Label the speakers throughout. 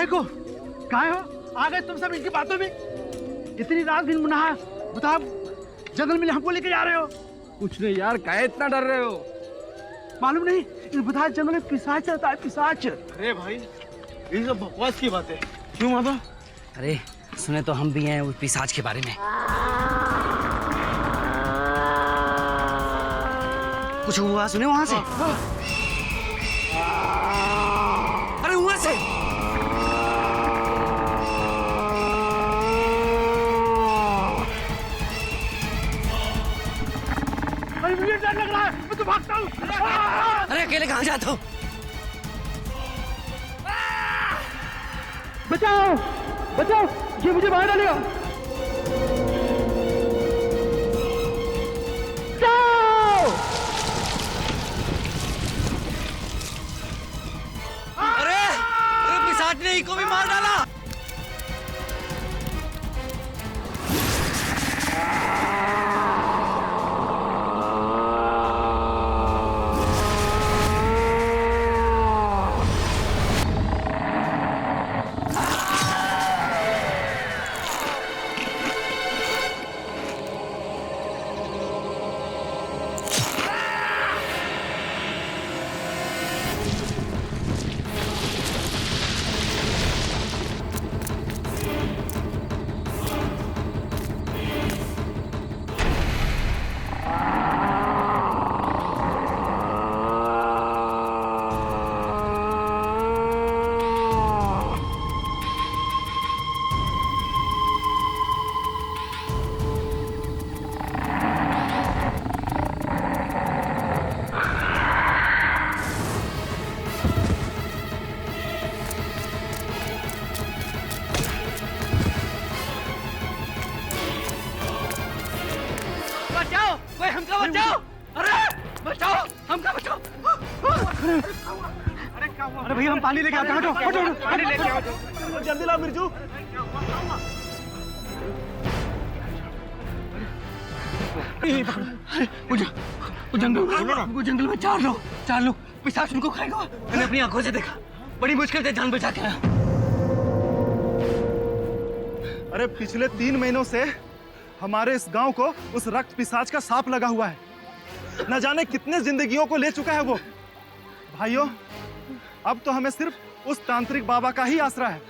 Speaker 1: कहाँ हो? आ गए तुम सब इनकी बातों में? इतनी रात दिन मुनाहा बताओ, जंगल में हमको लेके जा रहे हो?
Speaker 2: कुछ नहीं यार, काहे इतना डर रहे हो?
Speaker 1: मालूम नहीं इन बताया जंगल में पिशाच चलता है, पिशाच।
Speaker 3: अरे भाई ये सब बकवास की बात है। क्यों माता?
Speaker 4: अरे सुने तो हम भी हैं उस पिशाच के बारे में। कुछ हुआ सुने वहां से? अरे वहां से
Speaker 1: मुझे डर लग रहा है, मैं तो भागता हूँ।
Speaker 4: अरे अकेले कहाँ जाते हो?
Speaker 1: बचाओ बचाओ, ये मुझे बाहर डालेगा।
Speaker 4: अरे पिशाच ने को भी मार डाला।
Speaker 1: बचाओ, कोई हमका बचाओ। अरे बचाओ, हमका बचाओ। अरे भैया हम पानी लेके आते हैं। हटो हटो हटो, पानी लेके आओ। जल्दी लाओ मिर्जू। वो जंगल में चार लोग पिशाच उनको खाएगा।
Speaker 4: मैंने अपनी आंखों से देखा, बड़ी मुश्किल से जान बचा के आया।
Speaker 3: अरे पिछले 3 महीनों से हमारे इस गांव को उस रक्त पिशाच का सांप लगा हुआ है। न जाने कितने जिंदगियों को ले चुका है वो। भाइयों, अब तो हमें सिर्फ उस तांत्रिक बाबा का ही आसरा है।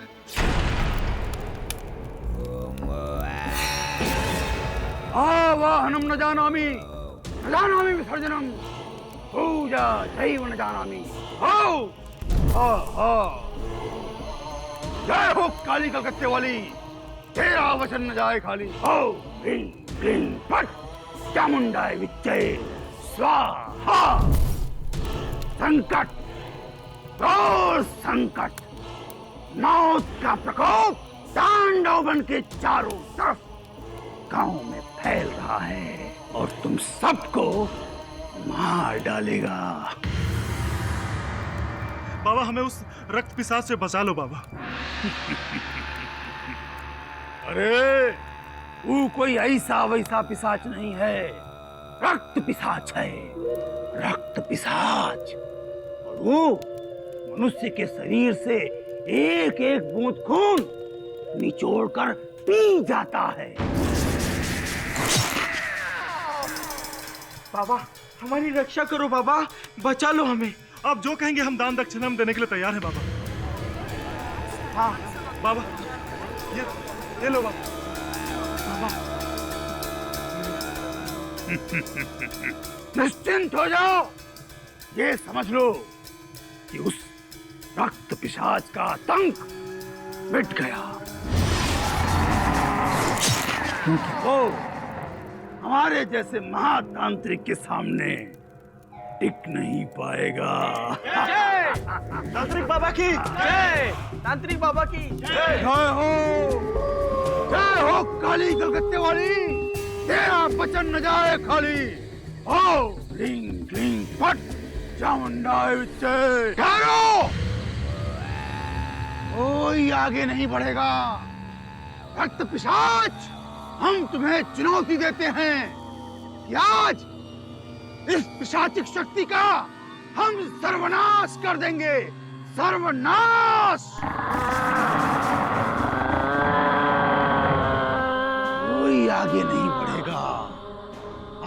Speaker 1: आवाहनम न जानामि विसर्जनम पूजा दैव न जानामि। जय हो काली कलकत्ते वाली, तेरा वचन न जाए खाली। हो ह्रीं क्लीं फट चामुंडाय विच्चये स्वाहा। संकट, घोर संकट, मौत का प्रकोप तांडव बन के चारों तरफ गांव में फैल रहा है और तुम सबको मार डालेगा।
Speaker 3: बाबा हमें उस रक्त पिशाच से बचा लो बाबा।
Speaker 1: अरे वो कोई ऐसा वैसा पिशाच नहीं है, रक्त पिशाच है, रक्त पिशाच। और वो मनुष्य के शरीर से एक एक बूंद खून निचोड़कर पी जाता है।
Speaker 3: बाबा हमारी रक्षा करो बाबा, बचा लो हमें। आप जो कहेंगे हम दान दक्षिणा हम देने के लिए तैयार हैं बाबा। हाँ बाबा, ये लो बाबा।
Speaker 1: निश्चिंत हो जाओ, ये समझ लो कि उस रक्त पिशाच का आतंक मिट गया। वो हमारे जैसे महातांत्रिक के सामने टिक नहीं पाएगा।
Speaker 3: तांत्रिक बाबा की जय, तांत्रिक बाबा की जय।
Speaker 1: जय हो काली कलकत्ते वाली, तेरा वचन न जाए खाली। हो ह्रीं क्लीं फट चामुंडाय विच्चये। ठहरो, कोई आगे नहीं बढ़ेगा। रक्त पिशाच, हम तुम्हें चुनौती देते हैं कि आज इस पिशाचिक शक्ति का हम सर्वनाश कर देंगे। सर्वनाश।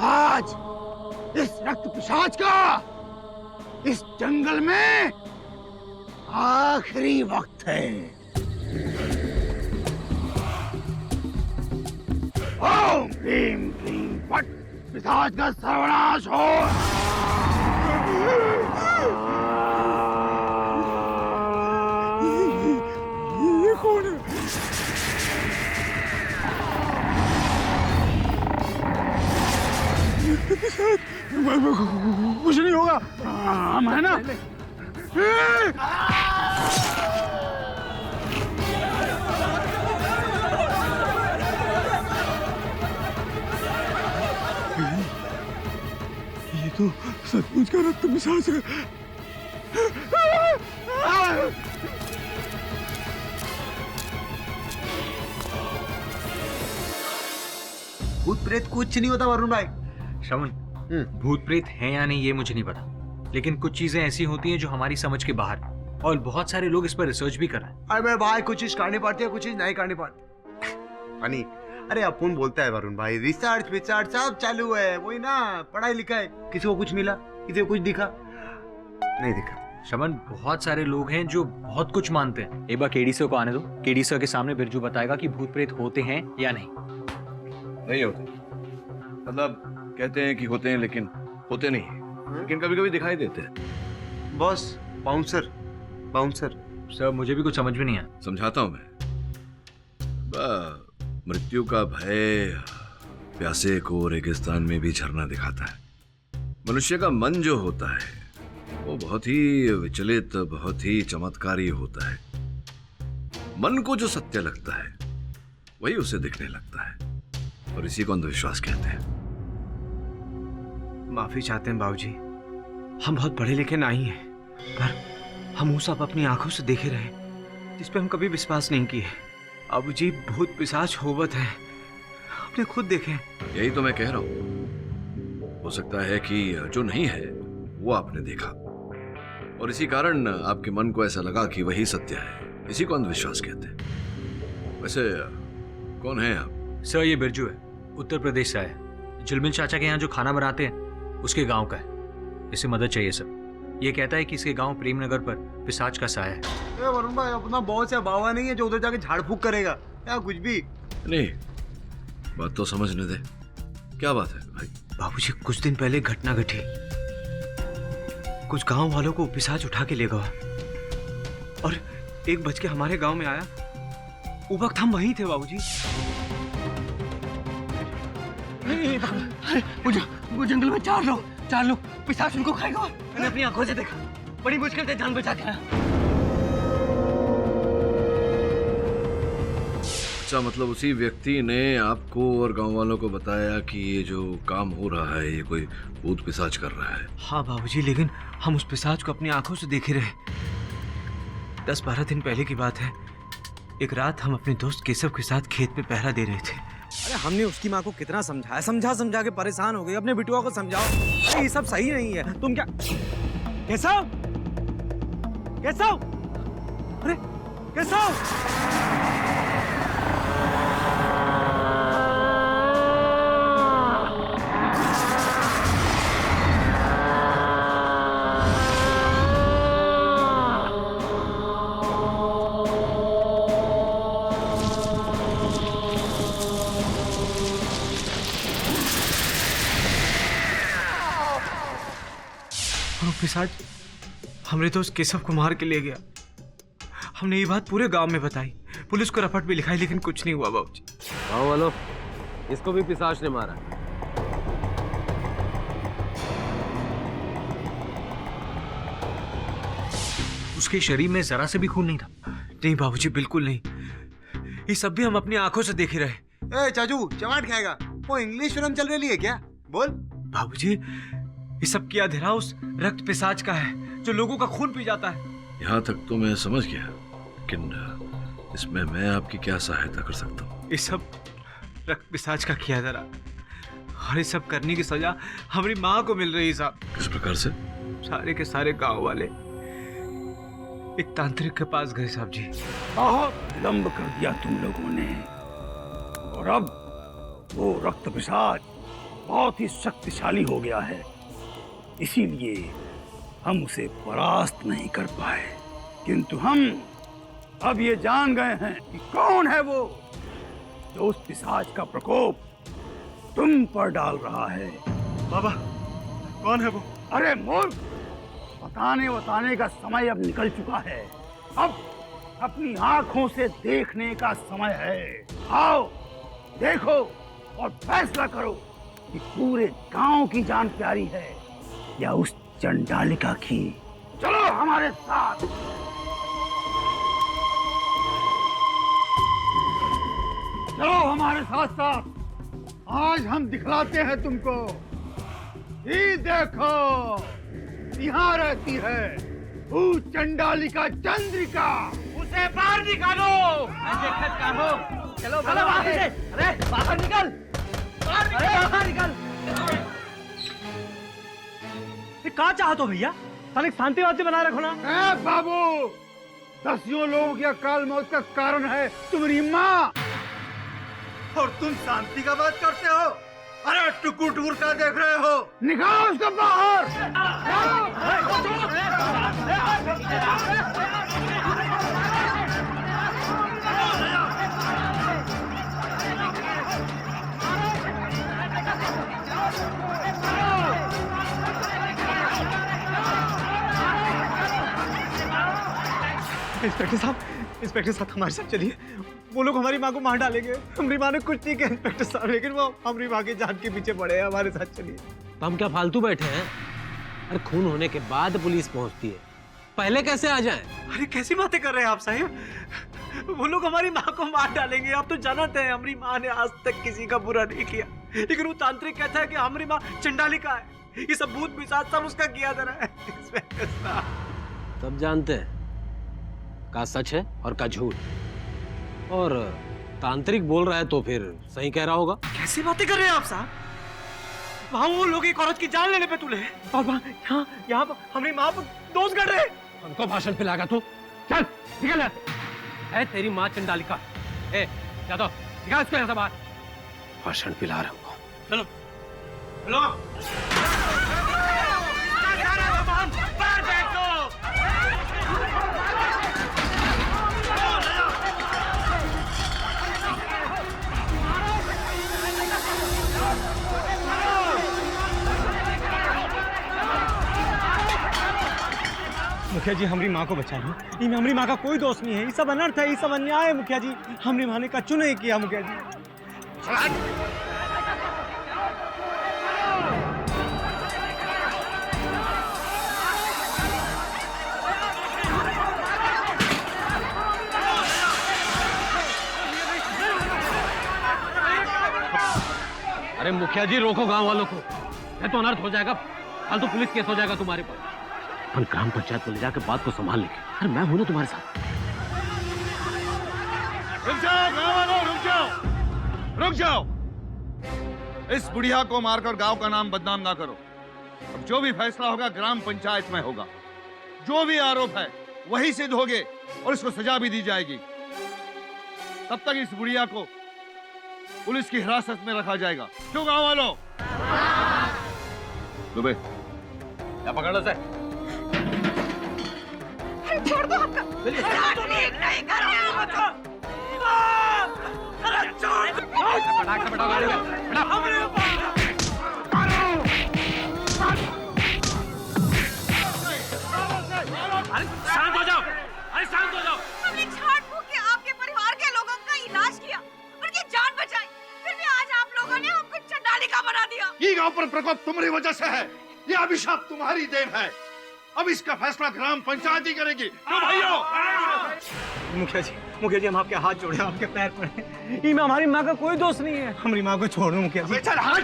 Speaker 1: आज इस रक्त पिशाच का इस जंगल में आखिरी वक्त है। ओम क्लीम क्लीम फट, पिशाच का सर्वनाश हो। ये कौन है?
Speaker 3: कुछ नहीं होगा।
Speaker 1: हम है ना?
Speaker 3: ये तो सचमुच का रक्त पिशाच है।
Speaker 5: भूत प्रेत कुछ नहीं होता वरुण भाई।
Speaker 6: श्रवण, भूत प्रेत हैं या नहीं ये मुझे नहीं पता, लेकिन कुछ चीजें ऐसी होती हैं जो हमारी समझ के बाहर हैं, और बहुत सारे लोग इस पर रिसर्च भी कर रहे हैं।
Speaker 5: अरे भाई कुछ चीज करनी पड़ती है, कुछ चीज नहीं करनी पड़ती। फनी, अरे अपन बोलता है वरुण भाई, रिसर्च विसर्च सब चालू है, वही ना, पढ़ाई लिखाई। किसी को कुछ मिला, किसी को कुछ दिखा नहीं दिखा।
Speaker 6: श्रवण, बहुत सारे लोग हैं जो बहुत कुछ मानते हैं। एक बार केडी सर को आने दो, केडी सर के सामने बिरजू बताएगा कि भूत प्रेत होते हैं या नहीं।
Speaker 2: नहीं होते, मतलब कहते हैं कि होते हैं लेकिन होते नहीं, लेकिन कभी कभी दिखाई देते हैं।
Speaker 5: Boss, bouncer bouncer.
Speaker 6: सर मुझे भी कुछ समझ में नहीं आया।
Speaker 2: समझाता हूं मैं। मृत्यु का भय प्यासे को रेगिस्तान में भी झरना दिखाता है। मनुष्य का मन जो होता है वो बहुत ही विचलित, बहुत ही चमत्कारी होता है। मन को जो सत्य लगता है वही उसे दिखने लगता है, और इसी को अंधविश्वास कहते हैं।
Speaker 5: माफी चाहते हैं बाबूजी, हम बहुत पढ़े लिखे नहीं हैं, पर हम वो सब अपनी आंखों से देखे रहे जिस पे हम कभी विश्वास नहीं किए। बाबूजी, भूत पिशाच होवत है, आपने खुद देखे।
Speaker 2: यही तो मैं कह रहा हूं। हो सकता है कि जो नहीं है वो आपने देखा, और इसी कारण आपके मन को ऐसा लगा कि वही सत्य है। इसी को अंधविश्वास कहते हैं। वैसे कौन है आप?
Speaker 6: सर ये बिरजू है, उत्तर प्रदेश से आया। जुलमिल चाचा के यहाँ जो खाना बनाते हैं उसके गांव का है। इसे मदद चाहिए सर। ये कहता है कि इसके गांव प्रेमनगर पर पिशाच का साया है।
Speaker 5: वरुण भाई, अपना बॉस या बावा नहीं है जो उधर जाके झाड़ फूक करेगा या कुछ भी।
Speaker 2: नहीं, बात तो समझने दे। क्या बात है भाई?
Speaker 5: बाबूजी, कुछ दिन पहले घटना घटी। कुछ गांव वालों को पिशाच उठा के ले गया, और 1 बज के हमारे गांव में आया। उस वक्त हम वहीं थे बाबूजी।
Speaker 1: वो जंगल में चार लोग पिशाच उनको खाएगा। मैंने अपनी आंखों से देखा, बड़ी मुश्किल से जान बचा के आया।
Speaker 2: अच्छा, मतलब उसी व्यक्ति ने आपको और गांव वालों को बताया कि ये जो काम हो रहा है ये कोई भूत पिशाच कर रहा है।
Speaker 5: हाँ बाबूजी, लेकिन हम उस पिशाच को अपनी आंखों से देखे रहे। 10-12 दिन पहले की बात है। एक रात हम अपने दोस्त केशव के साथ खेत पे पहरा दे रहे थे।
Speaker 7: अरे हमने उसकी माँ को कितना समझाया, समझा के परेशान हो गई। अपने बिटुआ को समझाओ, अरे ये सब सही नहीं है। तुम क्या केशव, अरे केशव,
Speaker 5: पिशाच हमरे दोस्त केशव को मार के ले गया। हमने ये बात पूरे गांव में बताई, पुलिस को रपट भी लिखाई, लेकिन कुछ नहीं हुआ बाबूजी।
Speaker 8: गाँव वालों, इसको भी पिशाच ने मारा।
Speaker 6: उसके शरीर में जरा से भी खून नहीं था।
Speaker 5: नहीं बाबूजी, बिल्कुल नहीं। ये सब भी हम अपनी आंखों से देखे रहे।
Speaker 9: चाचू चमाट खाएगा, वो इंग्लिश फिल्म चल रही है क्या? बोल।
Speaker 5: बाबूजी, ये सब की अंधेरा उस रक्त पिशाच का है जो लोगों का खून पी जाता है।
Speaker 2: यहाँ तक तो मैं समझ गया, लेकिन इसमें मैं आपकी क्या सहायता कर सकता हूँ?
Speaker 5: ये सब रक्त पिशाच का किया जरा, और ये सब करने की सजा हमारी माँ को मिल रही है साहब।
Speaker 2: किस प्रकार से?
Speaker 5: सारे के सारे गांव वाले एक तांत्रिक के पास गए साहब जी।
Speaker 1: बहुत विलंब कर दिया तुम लोगों ने, और अब वो रक्त पिशाच बहुत ही शक्तिशाली हो गया है, इसीलिए हम उसे परास्त नहीं कर पाए। किंतु हम अब ये जान गए हैं कि कौन है वो जो उस पिशाच का प्रकोप तुम पर डाल रहा है।
Speaker 3: बाबा, कौन है वो?
Speaker 1: अरे मूर्ख, बताने का समय अब निकल चुका है। अब अपनी आंखों से देखने का समय है। आओ देखो और फैसला करो कि पूरे गांव की जान प्यारी है या उस चंडालिका की। चलो हमारे साथ। चलो हमारे साथ साथ, आज हम दिखलाते हैं तुमको। ये देखो, यहाँ रहती है वो चंडालिका चंद्रिका।
Speaker 4: उसे बाहर निकालो। चलो बाहर से। अरे बाहर निकल, बाहर निकल।
Speaker 7: कहाँ चाहते हो भैया? तनिक शांति वांति बनाए रखो ना।
Speaker 1: ए बाबू, दसियों लोगों की अकाल मौत का कारण है तुम्हारी माँ, और तुम शांति का बात करते हो। अरे टुकुर टुकुर का देख रहे हो? निकालो उसको बाहर।
Speaker 3: इंस्पेक्टर साहब हमारे साथ चलिए। वो लोग हमारी माँ को मार डालेंगे। हमारी माँ ने कुछ नहीं किया इंस्पेक्टर साहब, लेकिन वो हमारी माँ की जान के पीछे पड़े हैं। हमारे साथ चलिए।
Speaker 8: तो हम क्या फालतू बैठे हैं? अरे खून होने के बाद पुलिस पहुंचती है, पहले कैसे आ जाएं?
Speaker 7: अरे कैसी बातें कर रहे हैं आप साहब? वो लोग हमारी माँ को मार डालेंगे। आप तो जानते हैं हमारी माँ ने आज तक किसी का बुरा नहीं किया, लेकिन वो तांत्रिक कहता है कि हमारी माँ चंडालिका है। ये सब भूत पिशाच सब उसका किया जा रहा है। इंस्पेक्टर साहब
Speaker 8: तब जानते हैं का सच है और का झूठ। और तांत्रिक बोल रहा है तो फिर सही कह रहा होगा।
Speaker 7: कैसी बातें कर रहे हैं आप साहब? वहाँ वो लोग एक औरत की जान लेने पे तुले हैं, और वहाँ यहाँ पर हमारी माँ पर दोष कर रहे हैं।
Speaker 8: हमको भाषण पिलागा तू? चल निकल यहाँ से। है तेरी माँ चंडालिका। ए जादव, निकाल इसको यहाँ से बाहर। भाषण पिला रहा हूँ।
Speaker 7: चलो चलो। मुखिया जी हमारी माँ को बचा लो। ये हमारी माँ का कोई दोष नहीं है। ये सब अनर्थ है, ये सब अन्याय है मुखिया जी। हमारी माँ ने कछु नहीं किया मुखिया जी।
Speaker 8: अरे मुखिया जी रोको गांव वालों को, नहीं तो अनर्थ हो जाएगा। कल तो पुलिस केस हो जाएगा तुम्हारे पर। अपन ग्राम पंचायत को ले जाकर बात को संभाल लेंगे। अरे मैं हूं ना तुम्हारे साथ।
Speaker 10: रुक जाओ गांव वालों, रुक जाओ, रुक जाओ। इस बुढ़िया को मारकर गांव का नाम बदनाम ना करो। अब जो भी फैसला होगा ग्राम पंचायत में होगा। जो भी आरोप है वही सिद्ध होंगे और इसको सजा भी दी जाएगी। तब तक इस बुढ़िया को पुलिस की हिरासत में रखा जाएगा। क्यों गांव वालों? दुबे क्या पकड़ लो से?
Speaker 11: छोड़ दो हमका। नहीं करो। अरे छोड़ दो।
Speaker 8: शांत हो जाओ, अरे शांत हो जाओ।
Speaker 11: हमने झाड़ फूक के आपके परिवार के लोगों का इलाज किया, उनकी जान बचाई, फिर भी आज आप लोगों ने हमको चंडालिका बना दिया।
Speaker 10: ये गांव पर प्रकोप तुम्हारी वजह से है। ये अभिशाप तुम्हारी देन है। अब इसका फैसला ग्राम पंचायत ही करेगी। क्यों भाइयों?
Speaker 7: मुखिया जी हम आपके हाथ जोड़े, आपके पैर पड़े। ये हमारी माँ का कोई दोष नहीं है। हमारी माँ को छोड़ दो मुखिया जी।
Speaker 10: चल हाथ।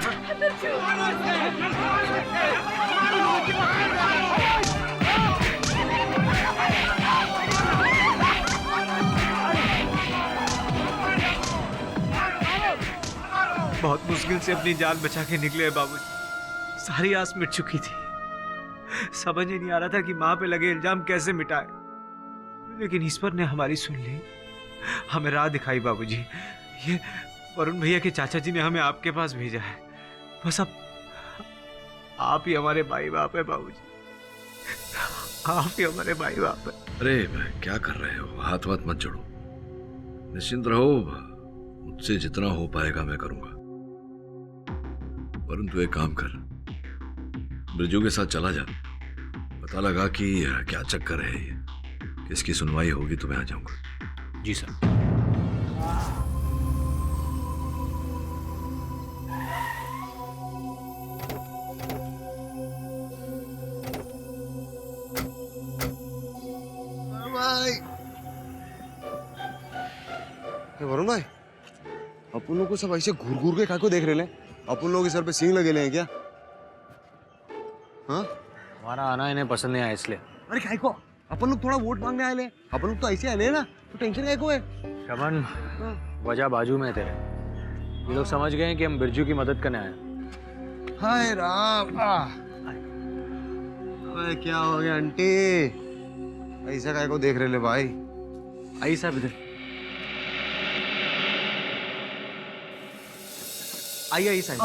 Speaker 6: बहुत मुश्किल से अपनी जान बचा के निकले बाबूजी। सारी आस मिट चुकी थी। समझ ही नहीं आ रहा था कि माँ पे लगे इल्जाम कैसे मिटाए, लेकिन ईश्वर ने हमारी सुन ली, हमें राह दिखाई बाबूजी। ये वरुण भैया के चाचा जी ने हमें आपके पास भेजा है। बस अब आप ही हमारे भाई बाप है बाबूजी, आप ही हमारे भाई बाप है।
Speaker 2: अरे भाई क्या कर रहे हो, हाथ वाथ मत जोड़ो, निश्चिंत रहो, मुझसे जितना हो पाएगा मैं करूंगा। वरुण तू एक काम कर, ब्रिजू के साथ चला जा, पता लगा कि क्या चक्कर है ये, किसकी सुनवाई होगी तो मैं आ जाऊंगा।
Speaker 8: जी सर।
Speaker 9: वरुण भाई, अपन लोग को सब ऐसे घूर घूर के काको देख रहे हैं? अपन लोग के सर पे सींग लगे हैं क्या? हाँ?
Speaker 8: हमारा आना इन्हें पसंद नहीं आया इसलिए।
Speaker 9: अरे काय को? अपन लोग थोड़ा वोट मांगने आए ले, अपन लोग तो ऐसे आए ना, तो टेंशन काय को है?
Speaker 8: श्रवण, वजह बाजू में है तेरे, ये लोग समझ गए हैं कि हम बिरजू की मदद करने आए हैं।
Speaker 9: हाय राम, अबे क्या हो गया आंटी? ऐसा काय को देख रहे ले भाई?
Speaker 8: आई साहब इधर
Speaker 6: आइए साहब।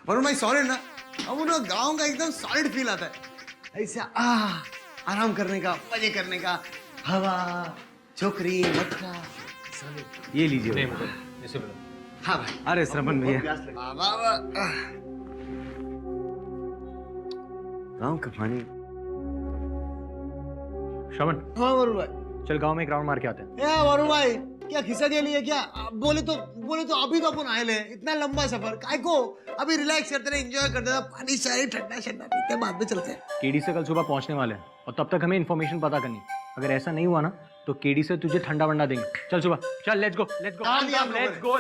Speaker 9: वरुण भाई सॉरी ना, अब उन गाँव का एकदम सॉलिड फील आता है, ऐसे आराम करने का, मजे करने का, हवा, छोकरी, मटका।
Speaker 6: ये लीजिए।
Speaker 8: ऐसे बोलो।
Speaker 9: हाँ भाई।
Speaker 6: अरे श्रवण भैया,
Speaker 9: गाँव का पानी।
Speaker 8: श्रवण,
Speaker 9: हाँ वरुण भाई।
Speaker 8: चल गांव में एक राउंड मार के आते हैं।
Speaker 9: या वरुण भाई, क्या खिस्सा के लिए क्या? बोले तो अभी तो अपन आए ले, इतना लंबा सफर काय को? अभी रिलैक्स करते रहे, एंजॉय करते रहे, पानी शायरी ठंडा ठंडा पीते हैं, बाद में चलते हैं।
Speaker 8: केडी से कल सुबह पहुंचने वाले हैं और तब तक हमें इन्फॉर्मेशन पता करनी। अगर ऐसा नहीं हुआ ना तो केडी से तुझे ठंडा वंडा देंगे। चल सुबह, चल लेट्स गो लेट्स गो।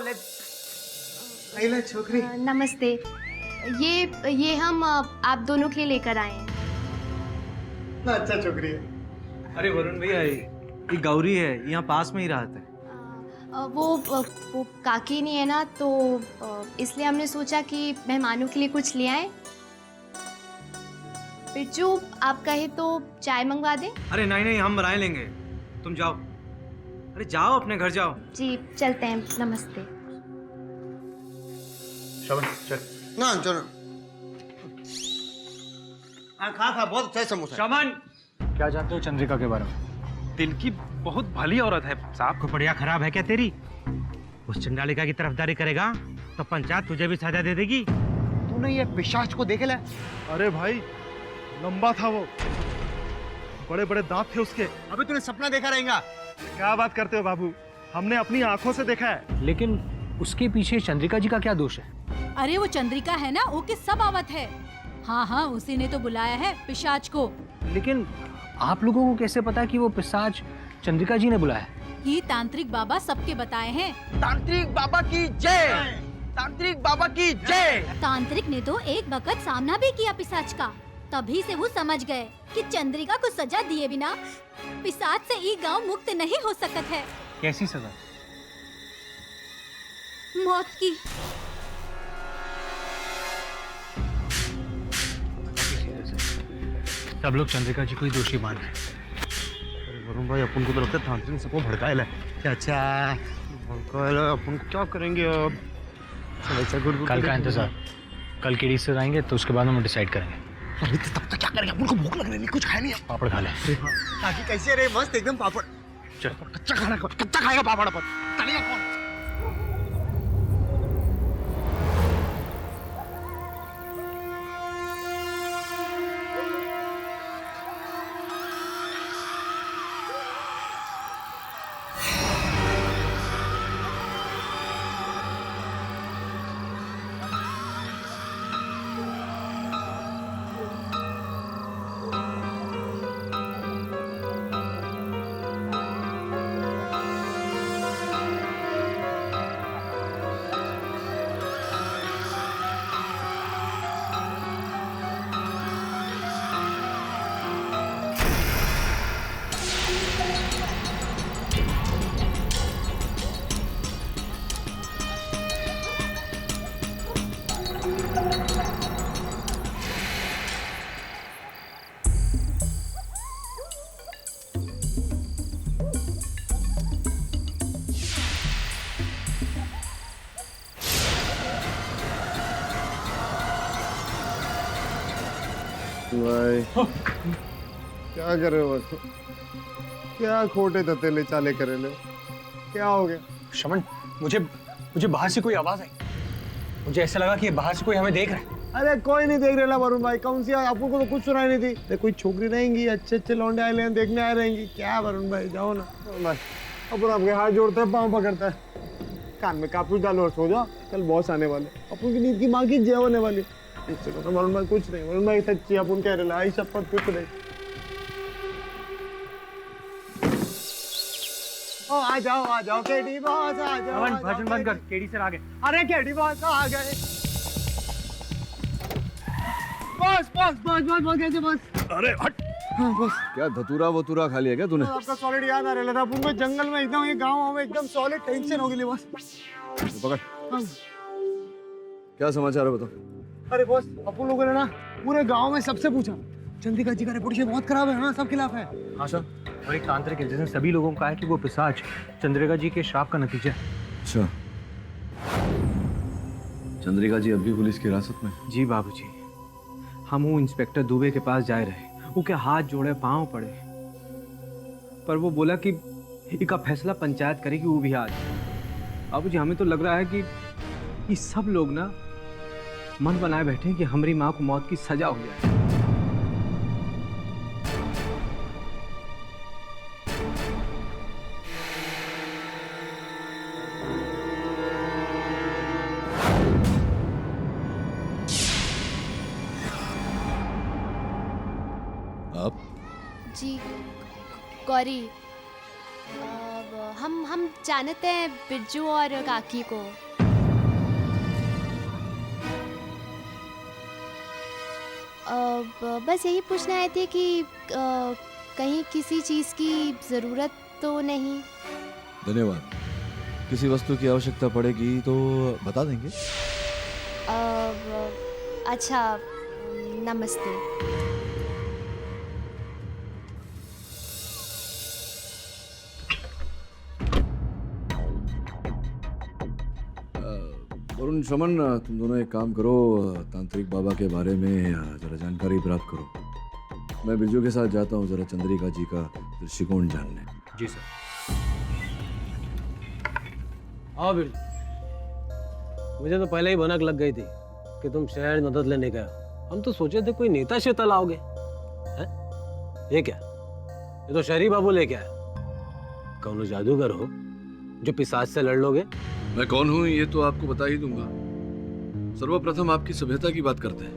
Speaker 9: अरे छोकरी।
Speaker 12: नमस्ते, ये हम आप दोनों के लिए लेकर आए हैं।
Speaker 9: अच्छा छोकरी है।
Speaker 6: अरे वरुण भैया, ये गौरी है, यहाँ पास में ही रहता है।
Speaker 12: वो काकी नहीं है ना, तो इसलिए हमने सोचा कि मेहमानों के लिए कुछ ले आए। बिरजू, आप कहे तो चाय मंगवा दें?
Speaker 6: अरे नहीं, हम बनाए लेंगे, तुम जाओ। अरे जाओ, अपने घर जाओ।
Speaker 12: जी चलते हैं, नमस्ते।
Speaker 8: श्रवण चल।
Speaker 9: ना चलो। खा बहुत अच्छा है समोसा।
Speaker 8: श्रवण, क्या जानते हो चंद्रिका के बारे में?
Speaker 7: दिल की बहुत भली औरत है साहब। को बढ़िया खराब है क्या तेरी? उस चंडालिका की तरफदारी करेगा तो पंचायत तुझे भी सजा दे देगी।
Speaker 9: तूने ये पिशाच को देखे ले?
Speaker 3: अरे भाई, लंबा था वो, बड़े बड़े दांत थे उसके।
Speaker 9: अभी तूने सपना देखा रहेगा?
Speaker 3: क्या बात करते हो बाबू, हमने अपनी आंखों से देखा है।
Speaker 8: लेकिन उसके पीछे चंद्रिका जी का क्या दोष है?
Speaker 11: अरे वो चंद्रिका है ना, वो की सब आवत है। हाँ, उसी ने तो बुलाया है पिशाच को।
Speaker 8: लेकिन आप लोगों को कैसे पता कि वो पिशाच चंद्रिका जी ने बुलाया?
Speaker 11: ये तांत्रिक बाबा सबके बताए हैं।
Speaker 4: तांत्रिक बाबा की जय, तांत्रिक बाबा की जय।
Speaker 11: तांत्रिक ने तो एक वक्त सामना भी किया पिशाच का, तभी से वो समझ गए कि चंद्रिका को सजा दिए बिना पिशाच से ये गांव मुक्त नहीं हो सकत है।
Speaker 8: कैसी सजा?
Speaker 11: मौत की।
Speaker 8: सब लोग चंद्रिका जी को ही दोषी मान रहे हैं।
Speaker 3: वरुण भाई, अपन को तो लगता है तांत्रिक सबको भड़काएला है। अच्छा भड़काएला, अपन को क्या करेंगे अब?
Speaker 8: कल का इंतजार, कल केडी से आएंगे तो उसके बाद हम डिसाइड करेंगे।
Speaker 9: अरे तब तक क्या करेंगे? अपन को भूख लग रही है, कुछ खाया नहीं।
Speaker 8: पापड़ खा ले।
Speaker 9: काकी कैसे रे? मस्त एकदम पापड़।
Speaker 8: चल
Speaker 9: कच्चा खाएगा पापड़ अपन। चलेगा कौन? भाई क्या कर रहे हो? क्या खोटे ततेले चाले करे ले? क्या हो गया?
Speaker 7: शमन, मुझे बाहर से कोई आवाज आई। मुझे ऐसा लगा कि बाहर से कोई हमें देख रहा है।
Speaker 9: अरे कोई नहीं देख रहा वरुण भाई, कौन सी आपको को तो कुछ सुनाई नहीं थी। कोई छोकरी रहेंगी, अच्छे अच्छे लौंडे आए हैं, देखने आए रहेंगी। क्या वरुण भाई, जाओ ना भाई। अपन आपके हाथ जोड़ते हैं, पाँव पकड़ता है, कान में कापूस डालो और सो जाओ। कल बॉस आने वाले, अपन की नींद की माँ की जय होने वाली। चलो वरुण भाई, कुछ नहीं वरुण भाई, सच्ची अपन कह रहे आई शपथ, कुछ नहीं। ओ आ जाओ केडी बॉस, आ जाओ।
Speaker 7: भाषण बंद कर, केडी सर आ गए।
Speaker 9: अरे केडी बॉस आ गए। बॉस कैसे बॉस?
Speaker 2: अरे हट।
Speaker 9: हाँ बॉस।
Speaker 2: क्या धतूरा वतूरा खा लिया क्या तूने?
Speaker 9: आपका सॉलिड याद आ रहा था। अपन को जंगल में एकदम, ये गांव में एकदम सॉलिड टेंशन हो गई बॉस।
Speaker 2: पकड़।
Speaker 9: हाँ।
Speaker 2: क्या समाचार है बताओ?
Speaker 9: अरे बॉस, अपन लोगों ने ना पूरे गांव में सबसे पूछा, चंद्रिका जी का रेपुटेशन बहुत खराब है। हाँ, सब खिलाफ है।
Speaker 7: हाँ सर, और एक तांत्रिक है जिसने सभी लोगों को कहा है कि वो पिशाच चंद्रिका जी के श्राप का नतीजा है।
Speaker 2: अच्छा, चंद्रिका जी अभी पुलिस की हिरासत में?
Speaker 6: जी बाबूजी, हम वो इंस्पेक्टर दुबे के पास जाए रहे, वो क्या हाथ जोड़े पांव पड़े, पर वो बोला कि इसका फैसला पंचायत करेगी, वो भी आज। बाबूजी हमें तो लग रहा है कि ये सब लोग ना मन बनाए बैठे हैं कि हमारी माँ को मौत की सजा हो जाए।
Speaker 2: आप?
Speaker 12: जी गौरी, हम जानते हैं बिरजू और काकी को। बस यही पूछना आए थे कि कहीं किसी चीज़ की ज़रूरत तो नहीं?
Speaker 2: धन्यवाद। किसी वस्तु की आवश्यकता पड़ेगी तो बता देंगे।
Speaker 12: अच्छा, नमस्ते।
Speaker 2: वरुण, शमन, तुम दोनों एक काम करो, तांत्रिक बाबा के बारे में जरा जानकारी प्राप्त करो। मैं बिरजू के साथ जाता हूँ जरा चंद्रिका जी का दृष्टिकोण जानने।
Speaker 7: जी सर।
Speaker 8: आओ बिरजू, मुझे तो पहले ही भनक लग गई थी कि तुम शहर मदद लेने गए। हम तो सोचे थे कोई नेता शेता लाओगे। हैं? ये क्या? ये तो शहरी बाबू लेके आया। कौन जादूगर हो जो पिशाच से लड़ लोगे?
Speaker 2: मैं कौन हूँ ये तो आपको बता ही दूंगा। सर्वप्रथम आपकी सभ्यता की बात करते हैं।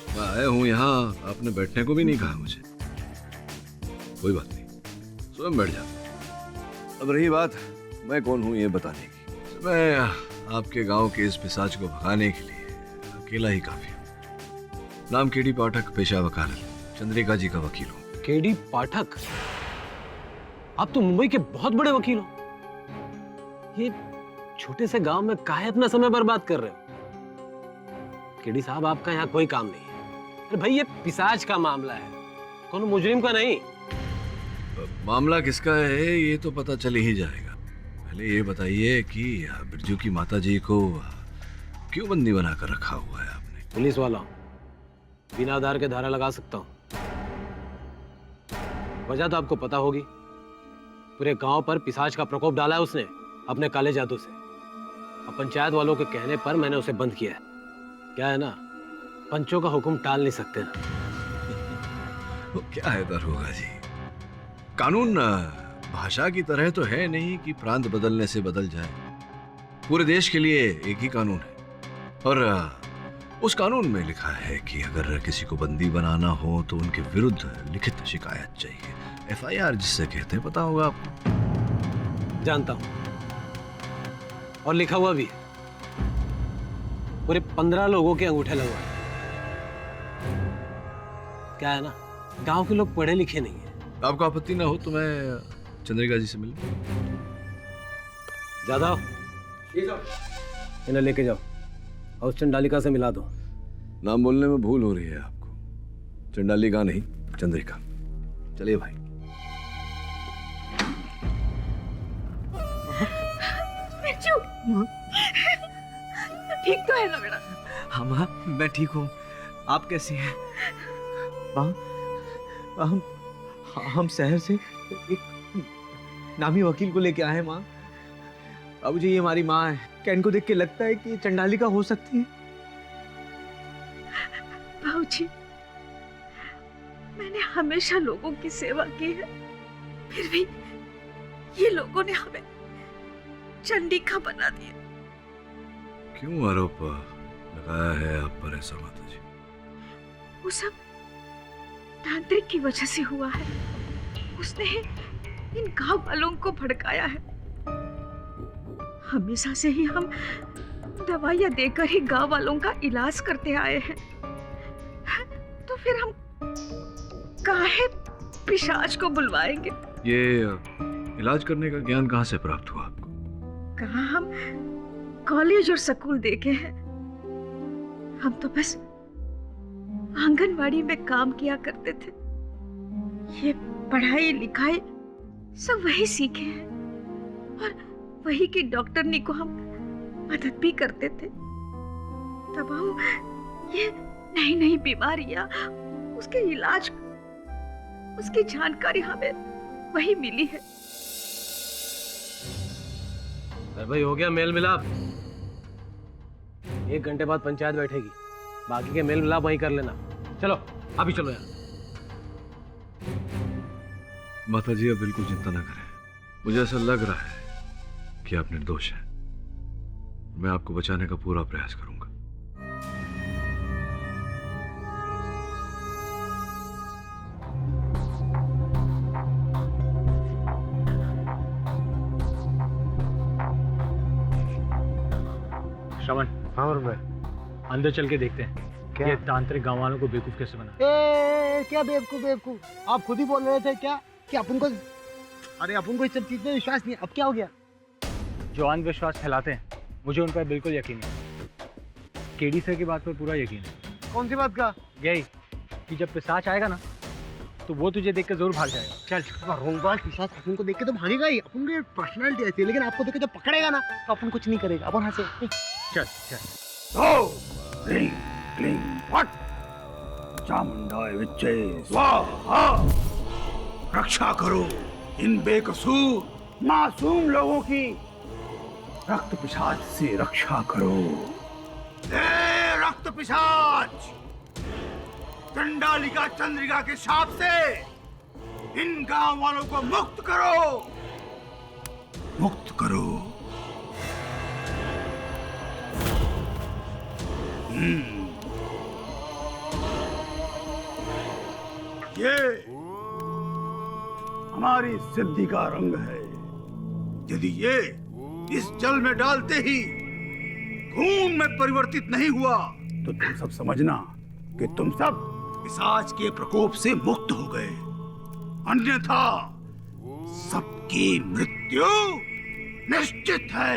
Speaker 2: मैं आया हूँ यहाँ, आपने बैठने को भी नहीं कहा मुझे। कोई बात नहीं, स्वयं बैठ जाता। अब रही बात मैं कौन हूँ ये बताने की। मैं आपके गांव के इस पिशाच को भगाने के लिए अकेला ही काफी हूँ। नाम केडी पाठक, पेशा वकालत, चंद्रिका जी का वकील हूँ।
Speaker 8: केडी पाठक? आप तो मुंबई के बहुत बड़े वकील हो। ये छोटे से गांव में काहे अपना समय बर्बाद कर रहे हो? केडी साहब, आपका यहाँ कोई काम नहीं है। अरे भाई, ये पिशाच का मामला है, कौन मुजरिम का नहीं।
Speaker 2: मामला किसका है ये तो पता चल ही जाएगा। पहले ये बताइए कि बिरजू की माता जी को क्यों बंदी बनाकर रखा हुआ है आपने?
Speaker 8: पुलिस वाला हूं, बिना आधार के धारा लगा सकता हूं। वजह तो आपको पता होगी। पूरे गांव पर पिशाच का प्रकोप डाला है उसने अपने काले जादू से। अब पंचायत वालों के कहने पर मैंने उसे बंद किया है। क्या है ना, पंचों का हुक्म टाल नहीं सकते ना।
Speaker 2: क्या है दरोगा जी, कानून भाषा की तरह तो है नहीं कि प्रांत बदलने से बदल जाए। पूरे देश के लिए एक ही कानून है और उस कानून में लिखा है कि अगर किसी को बंदी बनाना हो तो उनके विरुद्ध लिखित शिकायत चाहिए। FIR जिससे कहते हैं, पता होगा आपको।
Speaker 8: जानता हूं, और लिखा हुआ भी है। पूरे 15 लोगों के अंगूठे लगवाए। क्या है ना, गांव के लोग पढ़े लिखे नहीं है।
Speaker 2: आपको आपत्ति ना हो तो मैं चंद्रिका जी से मिलूं।
Speaker 8: ज्यादा इन्हें लेके जाओ और उस चंडालिका से मिला दो।
Speaker 2: नाम बोलने में भूल हो रही है आपको। चंडालिका नहीं, चंद्रिका। चलिए भाई।
Speaker 13: ठीक तो है ना बेटा?
Speaker 6: हाँ माँ, मैं ठीक हूँ। आप कैसी हैं? माँ, हम शहर से एक नामी वकील को लेके आए हैं माँ। बाबूजी ये हमारी माँ है। क्या इनको देख के लगता है कि ये चंडालिका हो सकती है?
Speaker 13: बाबूजी, मैंने हमेशा लोगों की सेवा की है, फिर भी ये लोगों ने हमें चंडिका बना दिया।
Speaker 2: क्यों आरोप लगाया है आप पर ऐसा माता जी?
Speaker 13: वो सब तांत्रिक की वजह से हुआ है। उसने इन गांव वालों को भड़काया है। हमेशा से ही हम दवाइयां देकर ही गांव वालों का इलाज करते आए हैं, तो फिर हम काहे पिशाच को बुलवाएंगे?
Speaker 2: ये इलाज करने का ज्ञान कहाँ से प्राप्त हुआ आपको?
Speaker 13: कहाँ हम कॉलेज और स्कूल देखे हैं। हम तो बस आंगनवाड़ी में काम किया करते थे। ये पढ़ाई लिखाई सब वही सीखे हैं और वही की डॉक्टरनी को हम मदद भी करते थे। तब ये नई नई बीमारियां, उसके इलाज, उसकी जानकारी हमें वही मिली है।
Speaker 8: भाई हो गया मेल मिलाप। 1 घंटे बाद पंचायत बैठेगी, बाकी के मेल मिलाप वहीं कर लेना। चलो अभी चलो यार।
Speaker 2: माता जी अब बिल्कुल चिंता ना करें। मुझे ऐसा लग रहा है कि आप निर्दोष हैं। मैं आपको बचाने का पूरा प्रयास करूंगा।
Speaker 7: श्रवण,
Speaker 9: हाँ भाई,
Speaker 7: अंदर चल के देखते हैं
Speaker 9: क्या?
Speaker 7: ये तांत्रिक गांव वालों को बेवकूफ कैसे बना।
Speaker 9: क्या बेवकूफ? आप खुद ही बोल रहे थे क्या कि अपन को, अरे अपन को इस सब चीज में विश्वास नहीं है। अब क्या हो गया?
Speaker 7: जो अंधविश्वास फैलाते हैं, मुझे उन पर बिल्कुल यकीन है। केडी सर की बात पर पूरा यकीन है।
Speaker 9: कौन सी बात का?
Speaker 7: यही कि जब पिशाच आएगा ना, तो वो तुझे देख कर जरूर भाग जाएगा। चल।
Speaker 9: रोंगबाज पिशाच अपन को देख के तो भागेगा ही। अपन की पर्सनालिटी ऐसी है, लेकिन आपको देख के जब पकड़ेगा ना तो अपन कुछ नहीं करेगा। अपन हंसे।
Speaker 7: चल चल।
Speaker 1: क्लीं क्लीं फट, चामुंडाय विच्चे स्वाहा। रक्षा करो इन बेकसूर मासूम लोगों की। रक्त पिशाच से रक्षा करो। रक्त पिशाच, चंडालिका चंद्रिका के शाप से इन गांव वालों को मुक्त करो, मुक्त करो। ये हमारी सिद्धि का रंग है। यदि ये इस जल में डालते ही खून में परिवर्तित नहीं हुआ तो तुम सब समझना कि तुम सब पिशाच के प्रकोप से मुक्त हो गए, अन्यथा सबकी मृत्यु निश्चित है।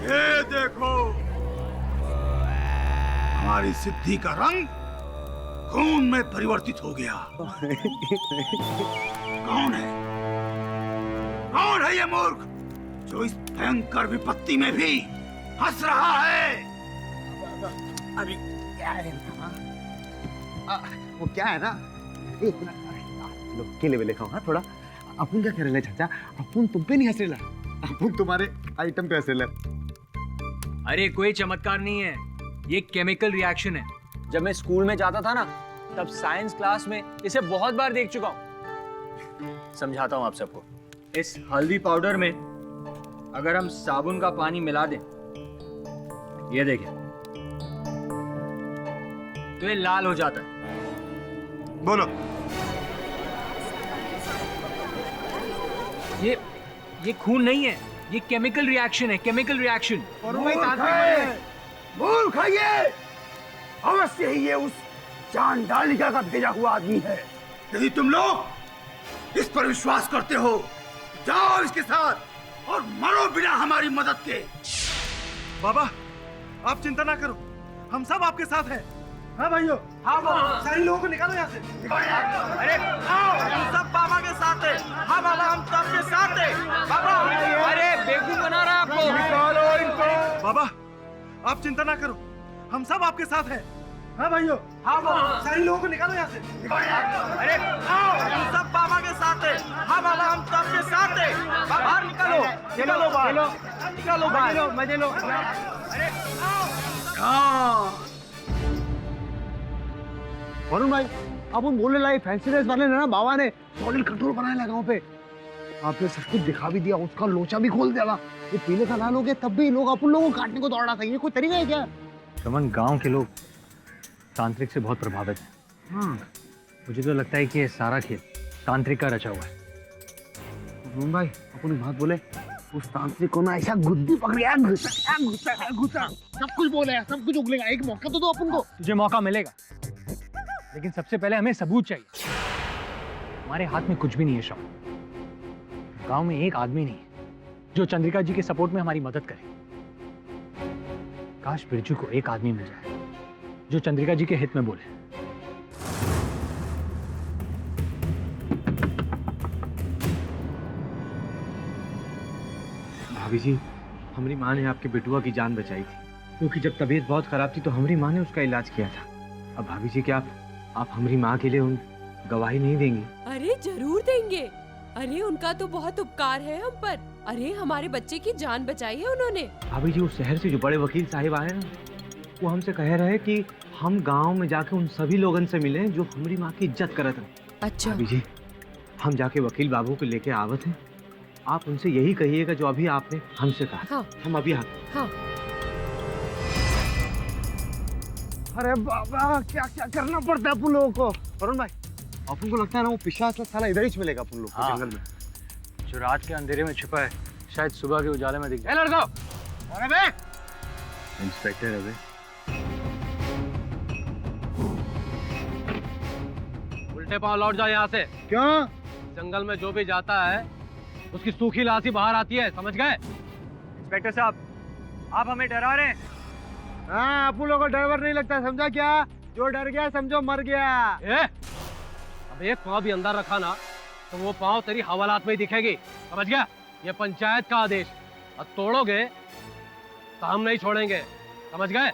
Speaker 1: ये देखो, हमारी सिद्धि का रंग खून में परिवर्तित हो गया। कौन है? कौन है ये मूर्ख जो इस भयंकर विपत्ति में भी हंस रहा है?
Speaker 9: अभी क्या है ना, वो क्या है ना, केले वेले खाओ। हाँ थोड़ा। अपन क्या करेला चाचा? अपन तुम पे नहीं हंस रहा, अपन तुम्हारे आइटम पे हंस रहा।
Speaker 6: अरे कोई चमत्कार नहीं है, ये केमिकल रिएक्शन है। जब मैं स्कूल में जाता था ना, तब साइंस क्लास में इसे बहुत बार देख चुका हूँ। समझाता हूँ आप सबको। इस हल्दी पाउडर में अगर हम साबुन का पानी मिला दें, ये देखिए, तो ये लाल हो जाता है।
Speaker 10: बोलो।
Speaker 6: ये खून नहीं है, ये केमिकल रिएक्शन है, केमिकल रिएक्शन।
Speaker 1: मूर्ख है ये। अवश्य ही ये उस चांडालिका का भेजा हुआ आदमी है। यदि तुम लोग इस पर विश्वास करते हो, जाओ इसके साथ और मरो बिना हमारी मदद के।
Speaker 3: बाबा, आप चिंता ना करो, हम सब आपके साथ हैं। हाँ भाइयों, हाँ बाबा, सारे लोगों को निकालो यहाँ से।
Speaker 7: अरे आओ, हम सब बाबा के साथ हैं। हाँ बाबा, हम सबके साथ हैं। बाबा,
Speaker 6: अरे बेवकूफ बना रहा आपको।
Speaker 3: निकालो इनको। बाबा, आप चिंता ना करो, हम सब आपके साथ हैं। हाँ भाइयों, हाँ बाबा, सारे लोगों को निकालो यहाँ से।
Speaker 7: अरे आओ, हम सब बाबा के साथ हैं। हाँ बाबा, हम सबके साथ हैं। बाहर निकालो, निकालो बाहर, निकालो बाहर, मजे लो। अरे आओ।
Speaker 9: वरुण भाई, आप उन बोलने लाए फैंसी ड्रेस वाले ने ना बाबा ने सॉलिड कंट्रोल बनाया लगा गाँव पे। आपने सब कुछ दिखा भी दिया, उसका लोचा भी खोल दिया। ये पीले का लाल हो गया, तब भी लोग अपन लोगों को काटने को दौड़ा था। ये कोई तरीका है क्या?
Speaker 14: चमन, गांव के लोग तांत्रिक से बहुत प्रभावित हैं। मुझे तो लगता है कि ये सारा खेल तांत्रिक का रचा हुआ है।
Speaker 9: वरुण भाई, अपन एक बात बोले, उस तांत्रिक को ना ऐसा गुद्दी पकड़ गया, घुसा सब कुछ बोलेगा, सब कुछ उगलेगा। एक मौका तो दो अपन को।
Speaker 14: तुझे मौका मिलेगा, लेकिन सबसे पहले हमें सबूत चाहिए। हमारे हाथ में कुछ भी नहीं है श्रवण। गांव में एक आदमी नहीं है जो चंद्रिका जी के सपोर्ट में हमारी मदद करे। काश बिरजू को एक आदमी मिल जाए जो चंद्रिका जी के हित में बोले।
Speaker 5: भाभी जी, हमारी माँ ने आपके बेटुआ की जान बचाई थी, क्योंकि जब तबीयत बहुत खराब थी तो हमारी माँ ने उसका इलाज किया था। अब भाभी जी, क्या आप हमारी माँ के लिए उन गवाही नहीं देंगी?
Speaker 15: अरे जरूर देंगे। अरे उनका तो बहुत उपकार है हम पर। अरे हमारे बच्चे की जान बचाई है उन्होंने।
Speaker 5: भाभी जी, उस शहर से जो बड़े वकील साहिब आए ना, वो हमसे कह रहे हैं कि हम गांव में जाके उन सभी लोगों से मिले जो हमारी माँ की इज्जत करत हैं।
Speaker 15: अच्छा
Speaker 5: भाभी जी, हम जाके वकील बाबू को लेके आवत हैं। आप उनसे यही कहिएगा जो अभी आपने हमसे कहा।
Speaker 15: हाँ।
Speaker 5: हम अभी आ।
Speaker 15: हाँ।
Speaker 9: अरे बाबा, क्या क्या करना पड़ता है अपन लोगों को। वरुण भाई, अपन को लगता है ना वो पिशाच साला इधर ही मिलेगा अपन लोग को जंगल में।
Speaker 14: जो रात के अंधेरे में छिपा है, शायद सुबह के उजाले में दिख जाए। लड़को, अरे बे इंस्पेक्टर है बे।
Speaker 8: उल्टे पांव लौट जाओ यहाँ से।
Speaker 9: क्यों?
Speaker 8: जंगल में जो भी जाता है उसकी सूखी लाश ही बाहर आती है, समझ गए?
Speaker 6: इंस्पेक्टर साहब, आप हमें डरा रहे हैं।
Speaker 9: हाँ, अपन लोगों को डर वर नहीं लगता, समझा क्या? जो डर गया समझो मर गया।
Speaker 8: अब एक पांव भी अंदर रखा ना तो वो पांव तेरी हवालात में ही दिखेगी, समझ गया? ये पंचायत का आदेश, और तोड़ोगे तो हम नहीं छोड़ेंगे, समझ गए?